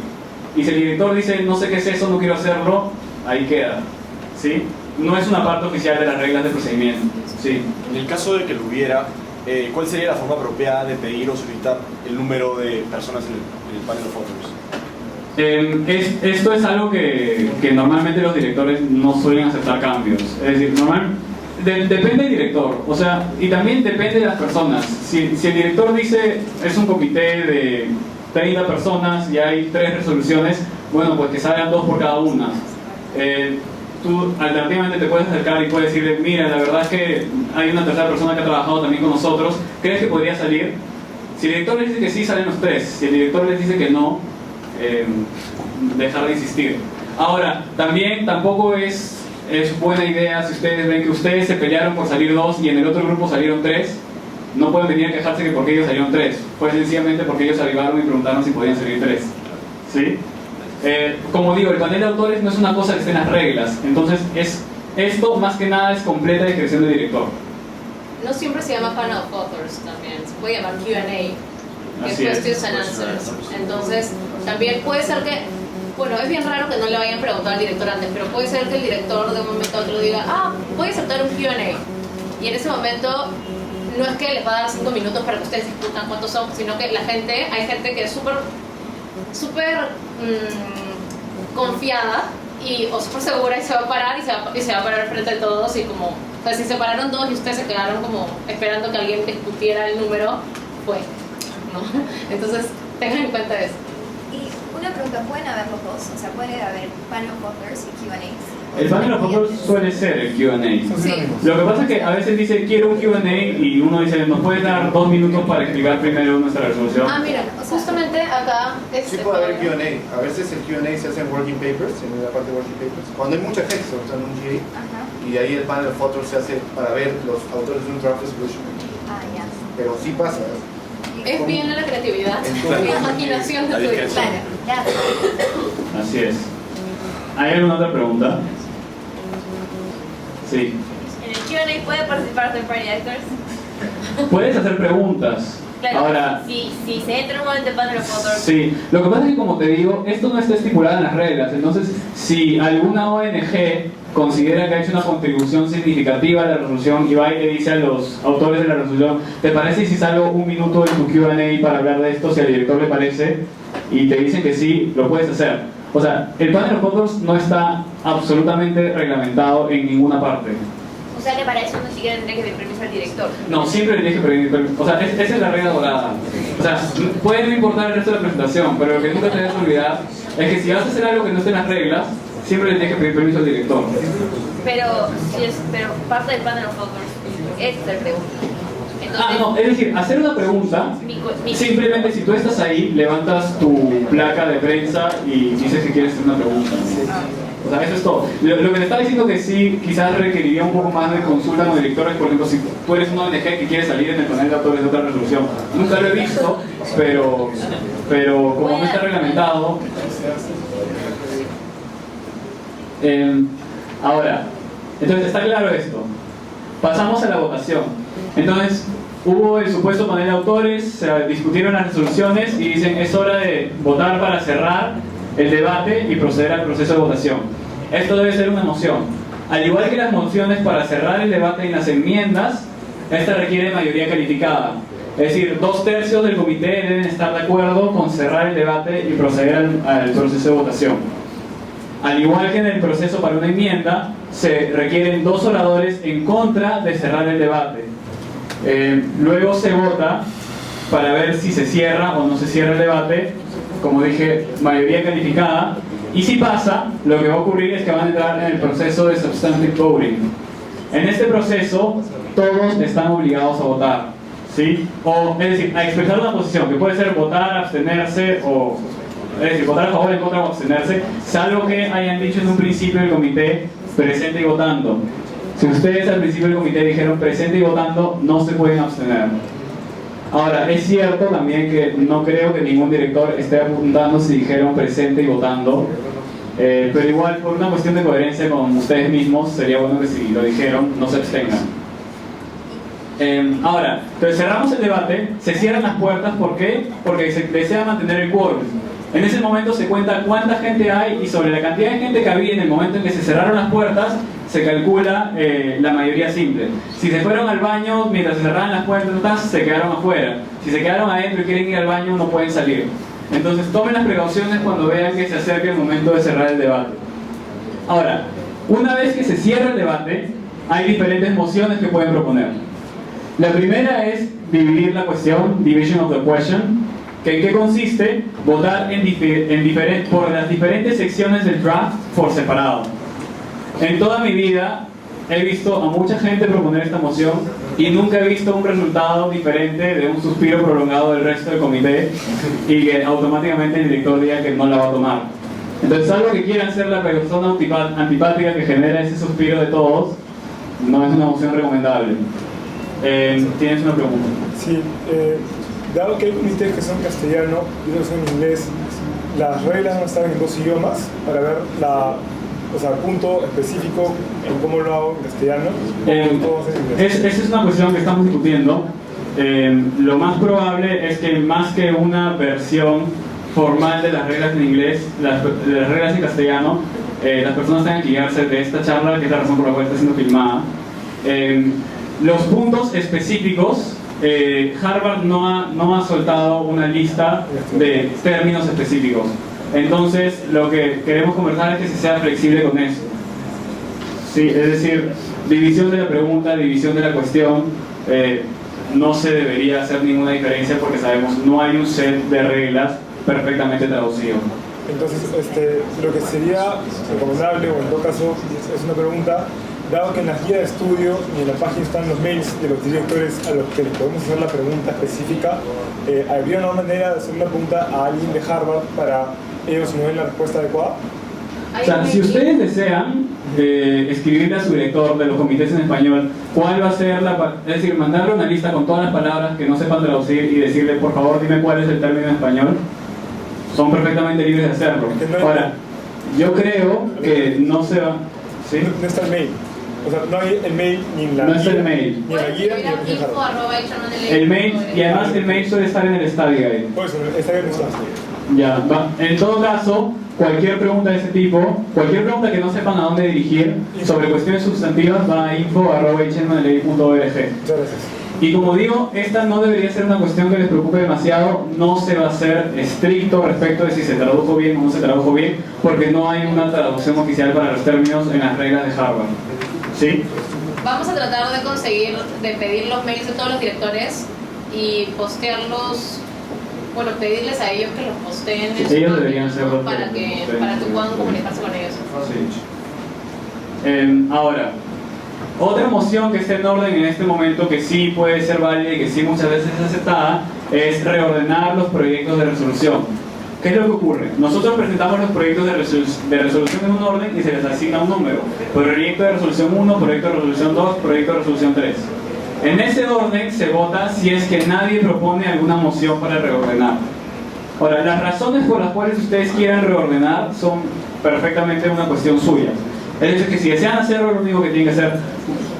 S14: Y si el director dice, no sé qué es eso, no quiero hacerlo, ahí queda. ¿Sí? No es una parte oficial de las reglas de procedimiento. ¿Sí?
S8: En el caso de que lo hubiera, ¿cuál sería la forma apropiada de pedir o solicitar el número de personas en el panel of authors?
S14: Esto es algo que normalmente los directores no suelen aceptar cambios. Es decir, depende del director, o sea, y también depende de las personas. Si el director dice, es un comité de 30 personas y hay 3 resoluciones, bueno, pues que salgan 2 por cada una. Tú alternativamente te puedes acercar y puedes decirle, mira, la verdad es que hay una tercera persona que ha trabajado también con nosotros, ¿crees que podría salir? Si el director les dice que sí, salen los 3. Si el director les dice que no, dejar de insistir. Ahora, también tampoco es buena idea si ustedes ven que ustedes se pelearon por salir 2 y en el otro grupo salieron 3, no pueden venir a quejarse que porque ellos salieron 3. Fue sencillamente porque ellos arribaron y preguntaron si podían salir 3. ¿Sí? Como digo, el panel de autores no es una cosa que esté en las reglas. Entonces, esto más que nada es completa discreción del director.
S1: No siempre se llama panel of authors también. Se puede llamar Q&A, que es questions and answers. Entonces, también puede ser que, bueno, es bien raro que no le vayan a preguntar al director antes, pero puede ser que el director de un momento a otro diga, voy a aceptar un Q&A. Y en ese momento no es que les va a dar 5 minutos para que ustedes discutan cuántos son, sino que hay gente que es súper confiada o súper segura y se va a parar y se va a parar frente a todos y como, o sea, si se pararon 2 y ustedes se quedaron como esperando que alguien discutiera el número, pues, ¿no? Entonces, tengan en cuenta eso.
S13: Y una pregunta, ¿pueden haber los dos? O sea, ¿puede haber panel of authors y Q&As?
S14: El panel of authors suele ser el Q&A.
S13: Sí.
S14: Lo que pasa es que a veces dice quiero un Q&A y uno dice ¿nos puedes dar 2 minutos para explicar primero nuestra resolución?
S1: Mira, justamente acá
S10: sí puede haber Q&A. A veces el Q&A se hace en working papers, en la parte de working papers. Cuando hay mucha texto, o sea, en un GA, y ahí el panel of authors se hace para ver los autores de un draft resolution.
S13: Ya.
S10: Pero sí pasa.
S1: Es bien la creatividad, la imaginación de tu director.
S13: Claro,
S14: Así es. ¿Hay alguna otra pregunta? Sí.
S5: ¿En el Q&A puede participar third party actors?
S14: Puedes hacer preguntas.
S5: Claro,
S14: ahora,
S5: si se entra en un momento de panel of authors.
S14: Sí, lo que pasa es que como te digo, esto no está estipulado en las reglas. Entonces, si alguna ONG considera que ha hecho una contribución significativa a la resolución y va y le dice a los autores de la resolución, ¿te parece si salgo 1 minuto en tu Q&A para hablar de esto? Si al director le parece y te dicen que sí, lo puedes hacer. O sea, el panel of authors no está absolutamente reglamentado en ninguna parte.
S5: O sea que para eso no siquiera tendría que pedir permiso al director.
S14: No, siempre le tienes que pedir permiso. O sea, esa es la regla dorada. O sea, puede no importar el resto de la presentación, pero lo que nunca te debes olvidar es que si vas a hacer algo que no esté en las reglas, siempre le tienes que pedir permiso al director.
S5: Pero parte del panel of authors es hacer preguntas. Entonces,
S14: no, es decir, hacer una pregunta, simplemente si tú estás ahí, levantas tu placa de prensa y dices que quieres hacer una pregunta. O sea, eso es todo. Lo que te estaba diciendo que sí, quizás requeriría un poco más de consulta con directores, por ejemplo, si tú eres una ONG que quiere salir en el panel de autores de otra resolución. Nunca lo he visto, pero como no está reglamentado... ahora, entonces está claro esto. Pasamos a la votación. Entonces, hubo el supuesto panel de autores, se discutieron las resoluciones y dicen es hora de votar para cerrar el debate y proceder al proceso de votación. Esto debe ser una moción. Al igual que las mociones para cerrar el debate y las enmiendas, esta requiere mayoría calificada. Es decir, 2/3 del comité deben estar de acuerdo con cerrar el debate y proceder al proceso de votación. Al igual que en el proceso para una enmienda, se requieren 2 oradores en contra de cerrar el debate. Luego se vota para ver si se cierra o no se cierra el debate, como dije, mayoría calificada, Y si pasa, lo que va a ocurrir es que van a entrar en el proceso de substantive voting. En este proceso, todos están obligados a votar, ¿sí? O, es decir, a expresar una posición, que puede ser votar, abstenerse, o es decir, votar a favor, en contra o abstenerse, salvo que hayan dicho en un principio del comité presente y votando. Si ustedes al principio del comité dijeron presente y votando, no se pueden abstener. Ahora, es cierto también que no creo que ningún director esté apuntando si dijeron presente y votando, pero igual por una cuestión de coherencia con ustedes mismos sería bueno que si lo dijeron no se abstengan. Ahora, entonces cerramos el debate, se cierran las puertas, ¿por qué? Porque se desea mantener el quórum. En ese momento se cuenta cuánta gente hay y sobre la cantidad de gente que había en el momento en que se cerraron las puertas se calcula la mayoría simple. Si se fueron al baño mientras se cerraban las puertas, se quedaron afuera. Si se quedaron adentro y quieren ir al baño, no pueden salir. Entonces tomen las precauciones cuando vean que se acerca el momento de cerrar el debate. Ahora, una vez que se cierra el debate, hay diferentes mociones que pueden proponer. La primera es dividir la cuestión, division of the question, que en qué consiste votar por las diferentes secciones del draft por separado. En toda mi vida he visto a mucha gente proponer esta moción y nunca he visto un resultado diferente de un suspiro prolongado del resto del comité y que automáticamente el director diga que no la va a tomar. Entonces, algo que quieran ser la persona antipática que genera ese suspiro de todos, no es una moción recomendable. ¿Tienes una pregunta?
S2: Sí, dado que hay comités que son castellano y otros son en inglés, las reglas van a estar en 2 idiomas para ver el punto específico en cómo lo hago en castellano.
S14: Esa es una cuestión que estamos discutiendo. Lo más probable es que más que una versión formal de las reglas en inglés, las reglas en castellano, las personas tengan que guiarse de esta charla, que es la razón por la cual está siendo filmada. Los puntos específicos, Harvard no ha soltado una lista de términos específicos. Entonces, lo que queremos conversar es que se sea flexible con eso. Sí, es decir, división de la pregunta, división de la cuestión, no se debería hacer ninguna diferencia porque sabemos no hay un set de reglas perfectamente traducido.
S2: Entonces, lo que sería recomendable, o en todo caso, es una pregunta, dado que en la guía de estudio y en la página están los mails de los directores a los que les podemos hacer la pregunta específica, ¿habría una manera de hacer una pregunta a alguien de Harvard para ellos no den la respuesta adecuada?
S14: O sea, si ustedes desean escribirle a su director de los comités en español cuál va a ser es decir, mandarle una lista con todas las palabras que no sepan traducir y decirle, por favor, dime cuál es el término en español, son perfectamente libres de hacerlo. Ahora, yo creo que no se va... ¿Sí?
S2: No está el mail. O sea, no hay el mail ni en la
S14: no
S2: guía,
S14: está el mail.
S2: ni en la guía, ni en
S14: el mail, y además el mail suele estar en el study guide.
S2: Por eso, está bien, está.
S14: Ya, va. En todo caso, cualquier pregunta de ese tipo, cualquier pregunta que no sepan a dónde dirigir sobre cuestiones sustantivas, va a info@hnla.org.
S2: Muchas gracias.
S14: Y como digo, esta no debería ser una cuestión que les preocupe demasiado, no se va a ser estricto respecto de si se tradujo bien o no se tradujo bien, porque no hay una traducción oficial para los términos en las reglas de Harvard. ¿Sí?
S1: Vamos a tratar de pedir los mails de todos los directores y postearlos, bueno, pedirles a ellos que los posteen en
S14: Ellos
S1: su
S14: deberían
S1: página,
S14: hacerlo.
S1: para que puedan comunicarse con ellos.
S14: Sí. Ahora, otra moción que está en orden en este momento, que sí puede ser válida y que sí muchas veces es aceptada, es reordenar los proyectos de resolución. ¿Qué es lo que ocurre? Nosotros presentamos los proyectos de resolución en un orden y se les asigna un número. Proyecto de resolución 1, proyecto de resolución 2, proyecto de resolución 3. En ese orden se vota si es que nadie propone alguna moción para reordenar. Ahora, las razones por las cuales ustedes quieran reordenar son perfectamente una cuestión suya. Es decir, que si desean hacerlo, lo único que tienen que hacer,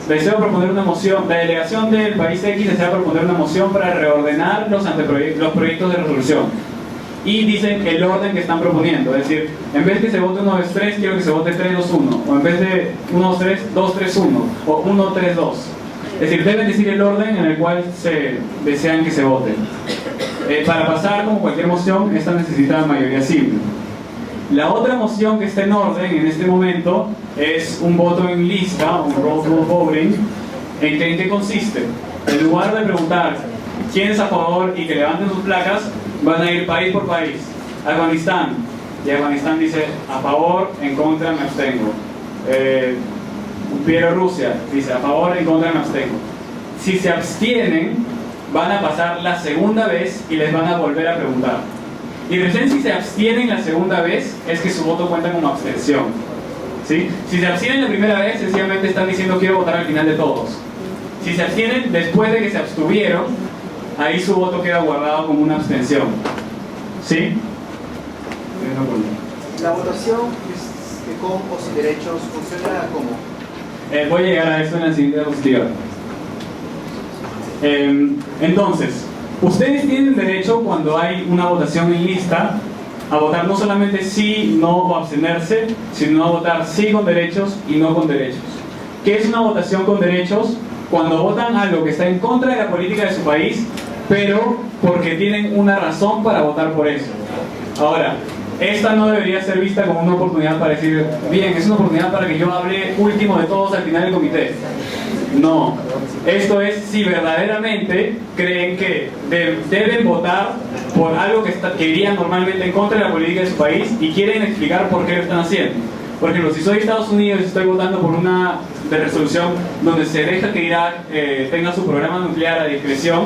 S14: deseo proponer una moción, la delegación del país X desea proponer una moción para reordenar los proyectos de resolución. Y dicen el orden que están proponiendo, es decir, en vez de que se vote 1, 2, 3, quiero que se vote 3, 2, 1, o en vez de 1, 2, 3, 2, 3, 1, o 1, 3, 2. Es decir, deben decir el orden en el cual se desean que se vote. Para pasar, como cualquier moción, esta necesita mayoría simple. La otra moción que está en orden en este momento es un voto en lista, un roll call voting. ¿En qué consiste? En lugar de preguntar quién es a favor y que levanten sus placas, van a ir país por país. Afganistán, y Afganistán dice a favor, en contra, me abstengo. Bielorrusia dice a favor, en contra, me abstengo. Si se abstienen, van a pasar la segunda vez y les van a volver a preguntar. Y recién si se abstienen la segunda vez, es que su voto cuenta como abstención. ¿Sí? Si se abstienen la primera vez, sencillamente están diciendo quiero votar al final de todos. Si se abstienen después de que se abstuvieron, ahí su voto queda guardado como una abstención. ¿Sí?
S15: La votación con o sin derechos funciona como...
S14: Voy a llegar a eso en la siguiente diapositiva. Entonces, ustedes tienen derecho cuando hay una votación en lista a votar no solamente sí, no o abstenerse, sino a votar sí con derechos y no con derechos. ¿Qué es una votación con derechos? Cuando votan algo que está en contra de la política de su país, pero porque tienen una razón para votar por eso. Ahora, esta no debería ser vista como una oportunidad para decir, bien, es una oportunidad para que yo hable último de todos al final del comité. No, esto es si verdaderamente creen que deben votar por algo que iría normalmente en contra de la política de su país y quieren explicar por qué lo están haciendo. Por ejemplo, si soy de Estados Unidos y estoy votando por una de resolución donde se deja que Irak tenga su programa nuclear a discreción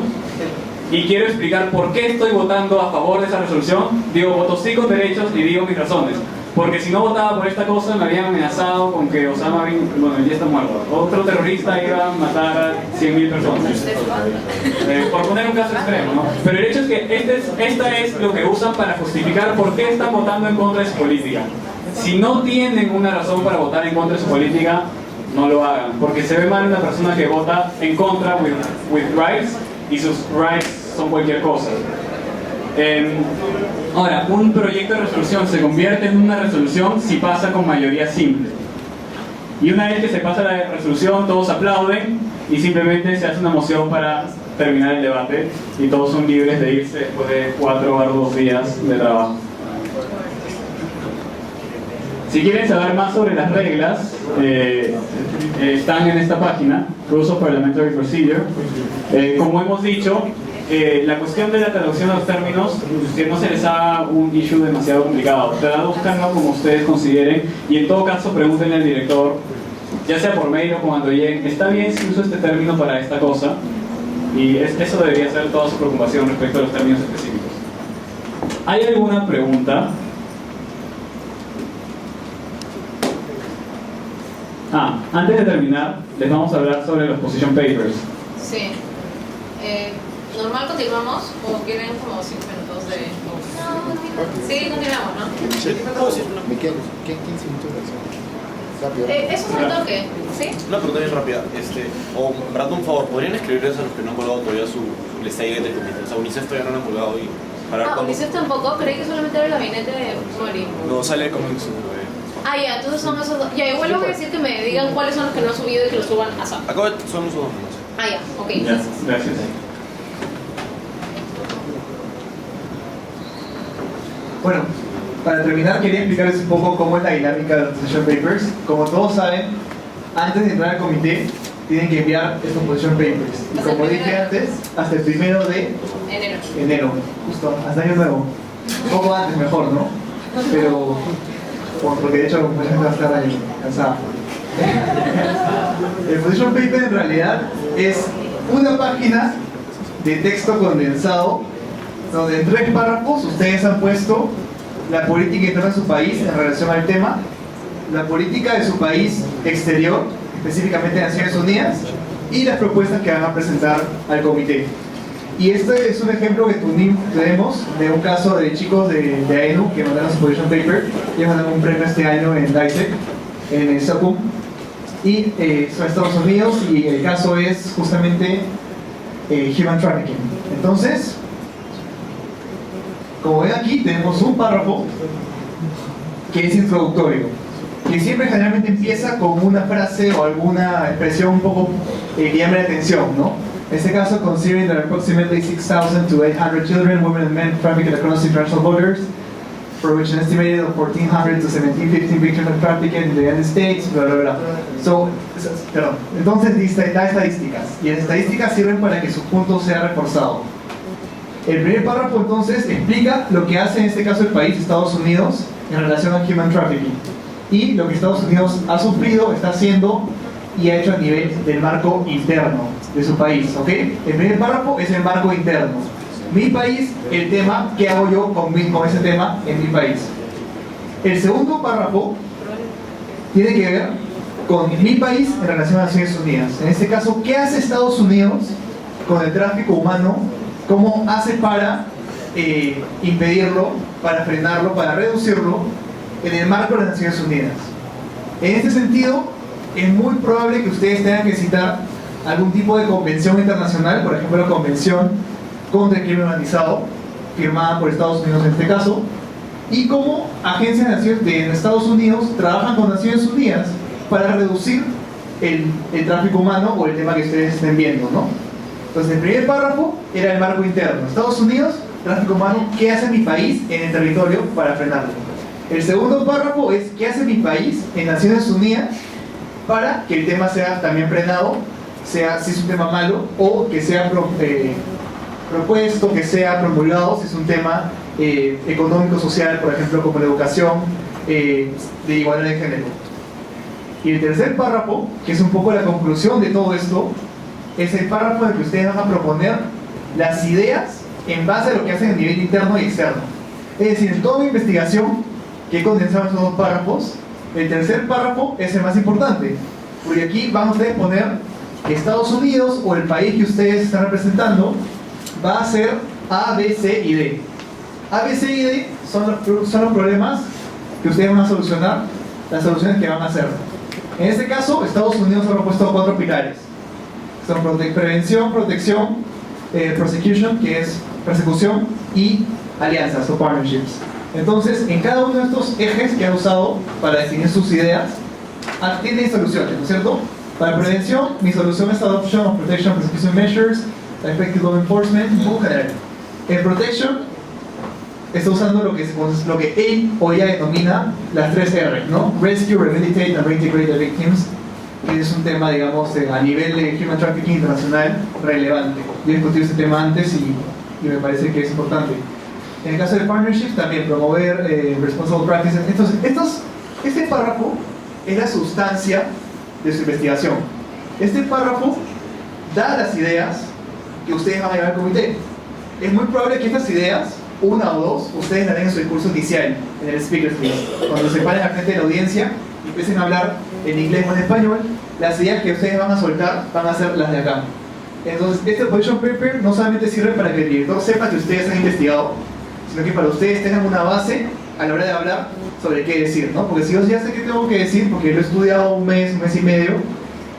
S14: y quiero explicar por qué estoy votando a favor de esa resolución, digo voto sí con derechos y digo mis razones. Porque si no votaba por esta cosa me habían amenazado con que Osama Bin, bueno, ya está muerto, otro terrorista iba a matar a 100.000 personas. Por poner un caso extremo, ¿no? Pero el hecho es que esta es lo que usan para justificar por qué están votando en contra de su política. Si no tienen una razón para votar en contra de su política, no lo hagan, porque se ve mal una persona que vota en contra with rights y sus rights son cualquier cosa. Ahora, un proyecto de resolución se convierte en una resolución si pasa con mayoría simple. Y una vez que se pasa la resolución, todos aplauden y simplemente se hace una moción para terminar el debate y todos son libres de irse después de 4 arduos días de trabajo. Si quieren saber más sobre las reglas, están en esta página, Rules of Parliamentary Procedure. Como hemos dicho, la cuestión de la traducción de los términos, que no se les haga un issue demasiado complicado. Traduzcanlo como ustedes consideren y en todo caso pregúntenle al director, ya sea por mail o cuando lleguen, ¿está bien si uso este término para esta cosa? Y eso debería ser toda su preocupación respecto a los términos específicos. ¿Hay alguna pregunta? Antes de terminar, les vamos a hablar sobre los position papers.
S1: Sí. ¿Normal continuamos o quieren como 5 minutos de...? Sí, continuamos, ¿no?
S10: ¿Qué 15 minutos? Rápido.
S1: ¿Es un toque? ¿Sí?
S16: Una pregunta bien rápida. O Brandon, por favor, ¿podrían escribirles a los que no han colgado todavía su lista de comité? O sea, UNICEF todavía no lo han colgado y...
S1: UNICEF tampoco, creí que solamente era el gabinete de Mori.
S16: No, sale como en su...
S1: Ya, entonces son esos dos. Ya, igual voy a decir que me digan cuáles son los que no han subido y que los suban a SAP.
S16: Acabo de... son esos dos.
S1: Ya, ok.
S14: Gracias.
S6: Bueno, para terminar quería explicarles un poco cómo es la dinámica de los position papers. Como todos saben, antes de entrar al comité tienen que enviar estos position papers. Y como dije antes, hasta el 1 de enero, justo, hasta año nuevo. Un poco antes mejor, ¿no? Pero, porque de hecho mucha gente va a estar ahí cansada. El position paper en realidad es una página de texto condensado donde en 3 párrafos ustedes han puesto la política interna de su país en relación al tema, la política de su país exterior, específicamente Naciones Unidas, y las propuestas que van a presentar al comité. Y este es un ejemplo que tenemos de un caso de chicos de AENU que mandaron su position paper. Ellos mandaron un premio este año en DICEC, en el SACUM, y son Estados Unidos, y el caso es justamente Human Trafficking. Entonces, como ven aquí, tenemos un párrafo que es introductorio, que siempre generalmente empieza con una frase o alguna expresión un poco que llame la atención, ¿no? En este caso, considering that approximately 6,000 to 800 children, women and men trafficked across international borders, for which an estimated of 1,400 to 1,715 victims of trafficking in the United States, bla bla bla. Entonces da estadísticas, y las estadísticas sirven para que su punto sea reforzado. El primer párrafo entonces explica lo que hace en este caso el país, Estados Unidos, en relación a Human Trafficking y lo que Estados Unidos ha sufrido, está haciendo y ha hecho a nivel del marco interno de su país, ¿ok? El primer párrafo es el marco interno. Mi país, el tema, ¿qué hago yo con ese tema en mi país? El segundo párrafo tiene que ver con mi país en relación a Naciones Unidas. En este caso, ¿qué hace Estados Unidos con el tráfico humano? ¿Cómo hace para impedirlo, para frenarlo, para reducirlo en el marco de las Naciones Unidas? En este sentido, es muy probable que ustedes tengan que citar algún tipo de convención internacional, por ejemplo la Convención contra el Crimen Organizado, firmada por Estados Unidos en este caso, y cómo agencias de Estados Unidos trabajan con Naciones Unidas para reducir el tráfico humano o el tema que ustedes estén viendo, ¿no? Entonces, el primer párrafo era el marco interno. Estados Unidos, tráfico humano, ¿qué hace mi país en el territorio para frenarlo? El segundo párrafo es ¿qué hace mi país en Naciones Unidas para que el tema sea también frenado, sea si es un tema malo, o que sea propuesto, que sea promulgado si es un tema económico, social, por ejemplo, como la educación de igualdad de género? Y el tercer párrafo, que es un poco la conclusión de todo esto, es el párrafo en el que ustedes van a proponer las ideas en base a lo que hacen a nivel interno y externo. Es decir, en toda mi investigación, que he condensado en estos dos párrafos, el tercer párrafo es el más importante, porque aquí van a ustedes poner que Estados Unidos o el país que ustedes están representando va a hacer A, B, C y D. A, B, C y D son los problemas que ustedes van a solucionar, las soluciones que van a hacer. En este caso, Estados Unidos ha propuesto 4 pilares. Son prevención, protección, prosecution, que es persecución, y alianzas o partnerships. Entonces, en cada uno de estos ejes que ha usado para definir sus ideas, tiene soluciones, ¿no es cierto? Para prevención, mi solución es adoption of protection and prosecution measures, effective law enforcement, un poco general. En protection, está usando lo que él o ella denomina las 3 R, ¿no? Rescue, Rehabilitate and Reintegrate the Victims, que es un tema, digamos, a nivel de Human Trafficking internacional relevante. Yo he discutido ese tema antes y me parece que es importante. En el caso de partnerships, también promover responsible practices. Entonces, este párrafo es la sustancia de su investigación. Este párrafo da las ideas que ustedes van a llevar al comité. Es muy probable que estas ideas, una o dos, ustedes la den en su discurso inicial, en el speaker's list. Cuando se paren al frente de la audiencia y empiecen a hablar en inglés o en español, las ideas que ustedes van a soltar van a ser las de acá. Entonces, este position paper no solamente sirve para que el director sepa que ustedes han investigado, sino que para ustedes tengan una base a la hora de hablar sobre qué decir, ¿no? Porque si yo ya sé qué tengo que decir, porque lo he estudiado un mes y medio,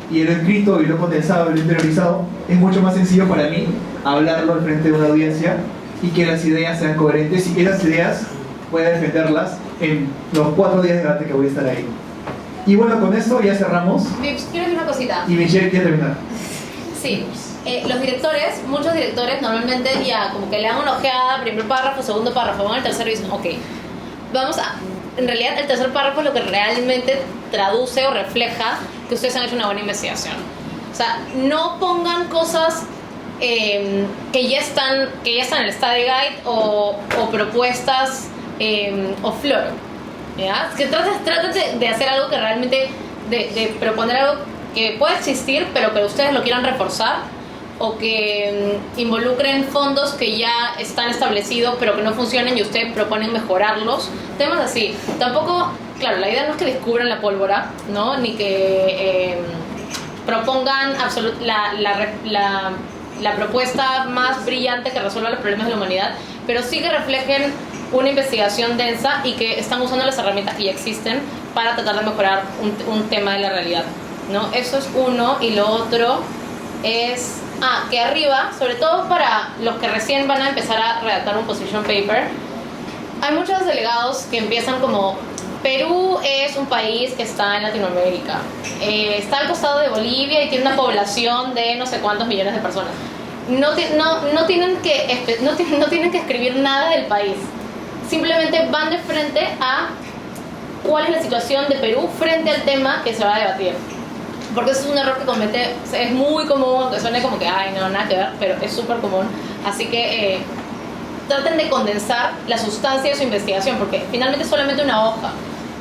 S6: y lo he escrito y lo he condensado y lo he interiorizado, es mucho más sencillo para mí hablarlo al frente de una audiencia y que las ideas sean coherentes y que las ideas pueda defenderlas en los 4 días de debate que voy a estar ahí. Y bueno, con esto ya cerramos.
S1: Quiero decir una cosita.
S6: Y Michelle quiere terminar.
S1: Sí. Los directores, muchos directores normalmente ya como que le dan una ojeada, primer párrafo, segundo párrafo, van al tercero y dicen, ok, vamos a... En realidad el tercer párrafo es lo que realmente traduce o refleja que ustedes han hecho una buena investigación. O sea, no pongan cosas que ya están en el study guide o propuestas o flor, ¿ya? Que traten de hacer algo que realmente, de proponer algo que pueda existir, pero que ustedes lo quieran reforzar, o que involucren fondos que ya están establecidos pero que no funcionen y ustedes proponen mejorarlos, temas así. Tampoco, claro, la idea no es que descubran la pólvora, ¿no? Ni que propongan la propuesta más brillante que resuelva los problemas de la humanidad, pero sí que reflejen una investigación densa y que están usando las herramientas que ya existen para tratar de mejorar un tema de la realidad, ¿no? Eso es uno. Y lo otro es que arriba, sobre todo para los que recién van a empezar a redactar un position paper, hay muchos delegados que empiezan como: Perú es un país que está en Latinoamérica, está al costado de Bolivia y tiene una población de no sé cuántos millones de personas. No tienen que escribir nada del país, simplemente van de frente a cuál es la situación de Perú frente al tema que se va a debatir. Porque eso es un error que comete, es muy común, que suene como que, ay, no, nada que ver, pero es súper común. Así que traten de condensar la sustancia de su investigación, porque finalmente es solamente una hoja,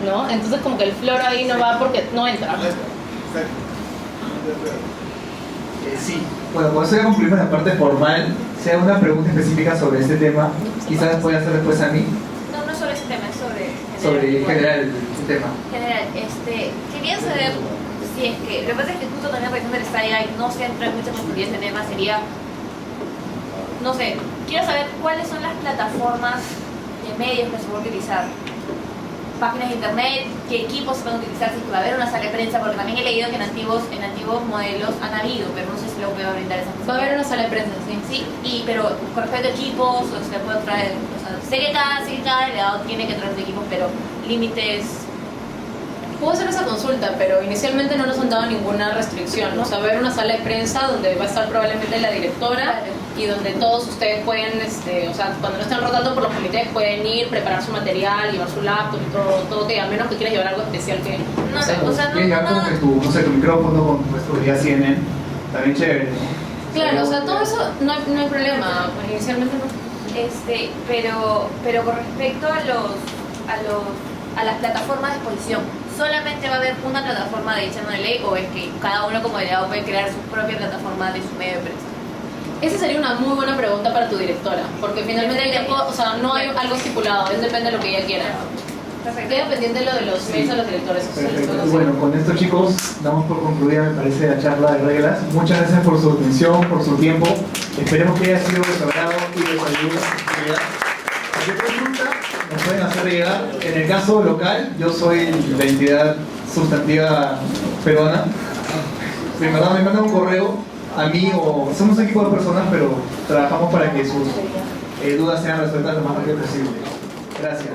S1: ¿no? Entonces como que el flor ahí no va porque no entra.
S6: Sí, bueno, cuando se va a concluir la parte formal, si hay una pregunta específica sobre este tema, quizás puede hacer después a mí.
S5: No, no sobre ese tema, es
S6: sobre en general el tema.
S5: General, quería saber si es que, lo que pasa es que justo también revisando el Study Guide no se entra en mucha profundidad en este tema, sería, no sé, quiero saber cuáles son las plataformas de medios que se van a utilizar. Páginas de internet, qué equipos se van a utilizar, si va a haber una sala de prensa, porque también he leído que en antiguos modelos han habido, pero no sé si lo puedo brindar esa
S1: Va a
S5: posibilidad.
S1: haber una sala de prensa, sí.
S5: Sí, pero con respecto a equipos, o se le puede traer, o sea, sé que cada delegado tiene que traer sus equipos, pero límites.
S1: Puedo hacer esa consulta, pero inicialmente no nos han dado ninguna restricción. O sea, va a haber una sala de prensa donde va a estar probablemente la directora y donde todos ustedes pueden, o sea, cuando no estén rotando por los comités, pueden ir, preparar su material, llevar su laptop y todo que a menos que quieras llevar algo especial que, no sé.
S5: O sea,
S6: no tu micrófono con tu estudio CNN, también chévere, ¿no?
S1: Claro, o sea, todo eso no hay problema, pues inicialmente no.
S5: Pero con respecto a las plataformas de exposición, ¿solamente va a haber una plataforma de hecha de ley o es que cada uno como delegado puede crear su propia plataforma de su medio de prensa?
S1: Esa sería una muy buena pregunta para tu directora, porque finalmente no hay algo estipulado, depende de lo que ella quiera. Queda pendiente lo de los mails a los directores.
S6: Perfecto. Bueno, con esto chicos, damos por concluida, me parece, la charla de reglas. Muchas gracias por su atención, por su tiempo. Esperemos que haya sido de su agrado y de su ayuda. Cualquier consulta nos pueden hacer llegar. En el caso local, yo soy la entidad sustantiva peruana. Me mandan un correo a mí o somos un equipo de personas, pero trabajamos para que sus dudas sean resueltas lo más rápido posible. Gracias.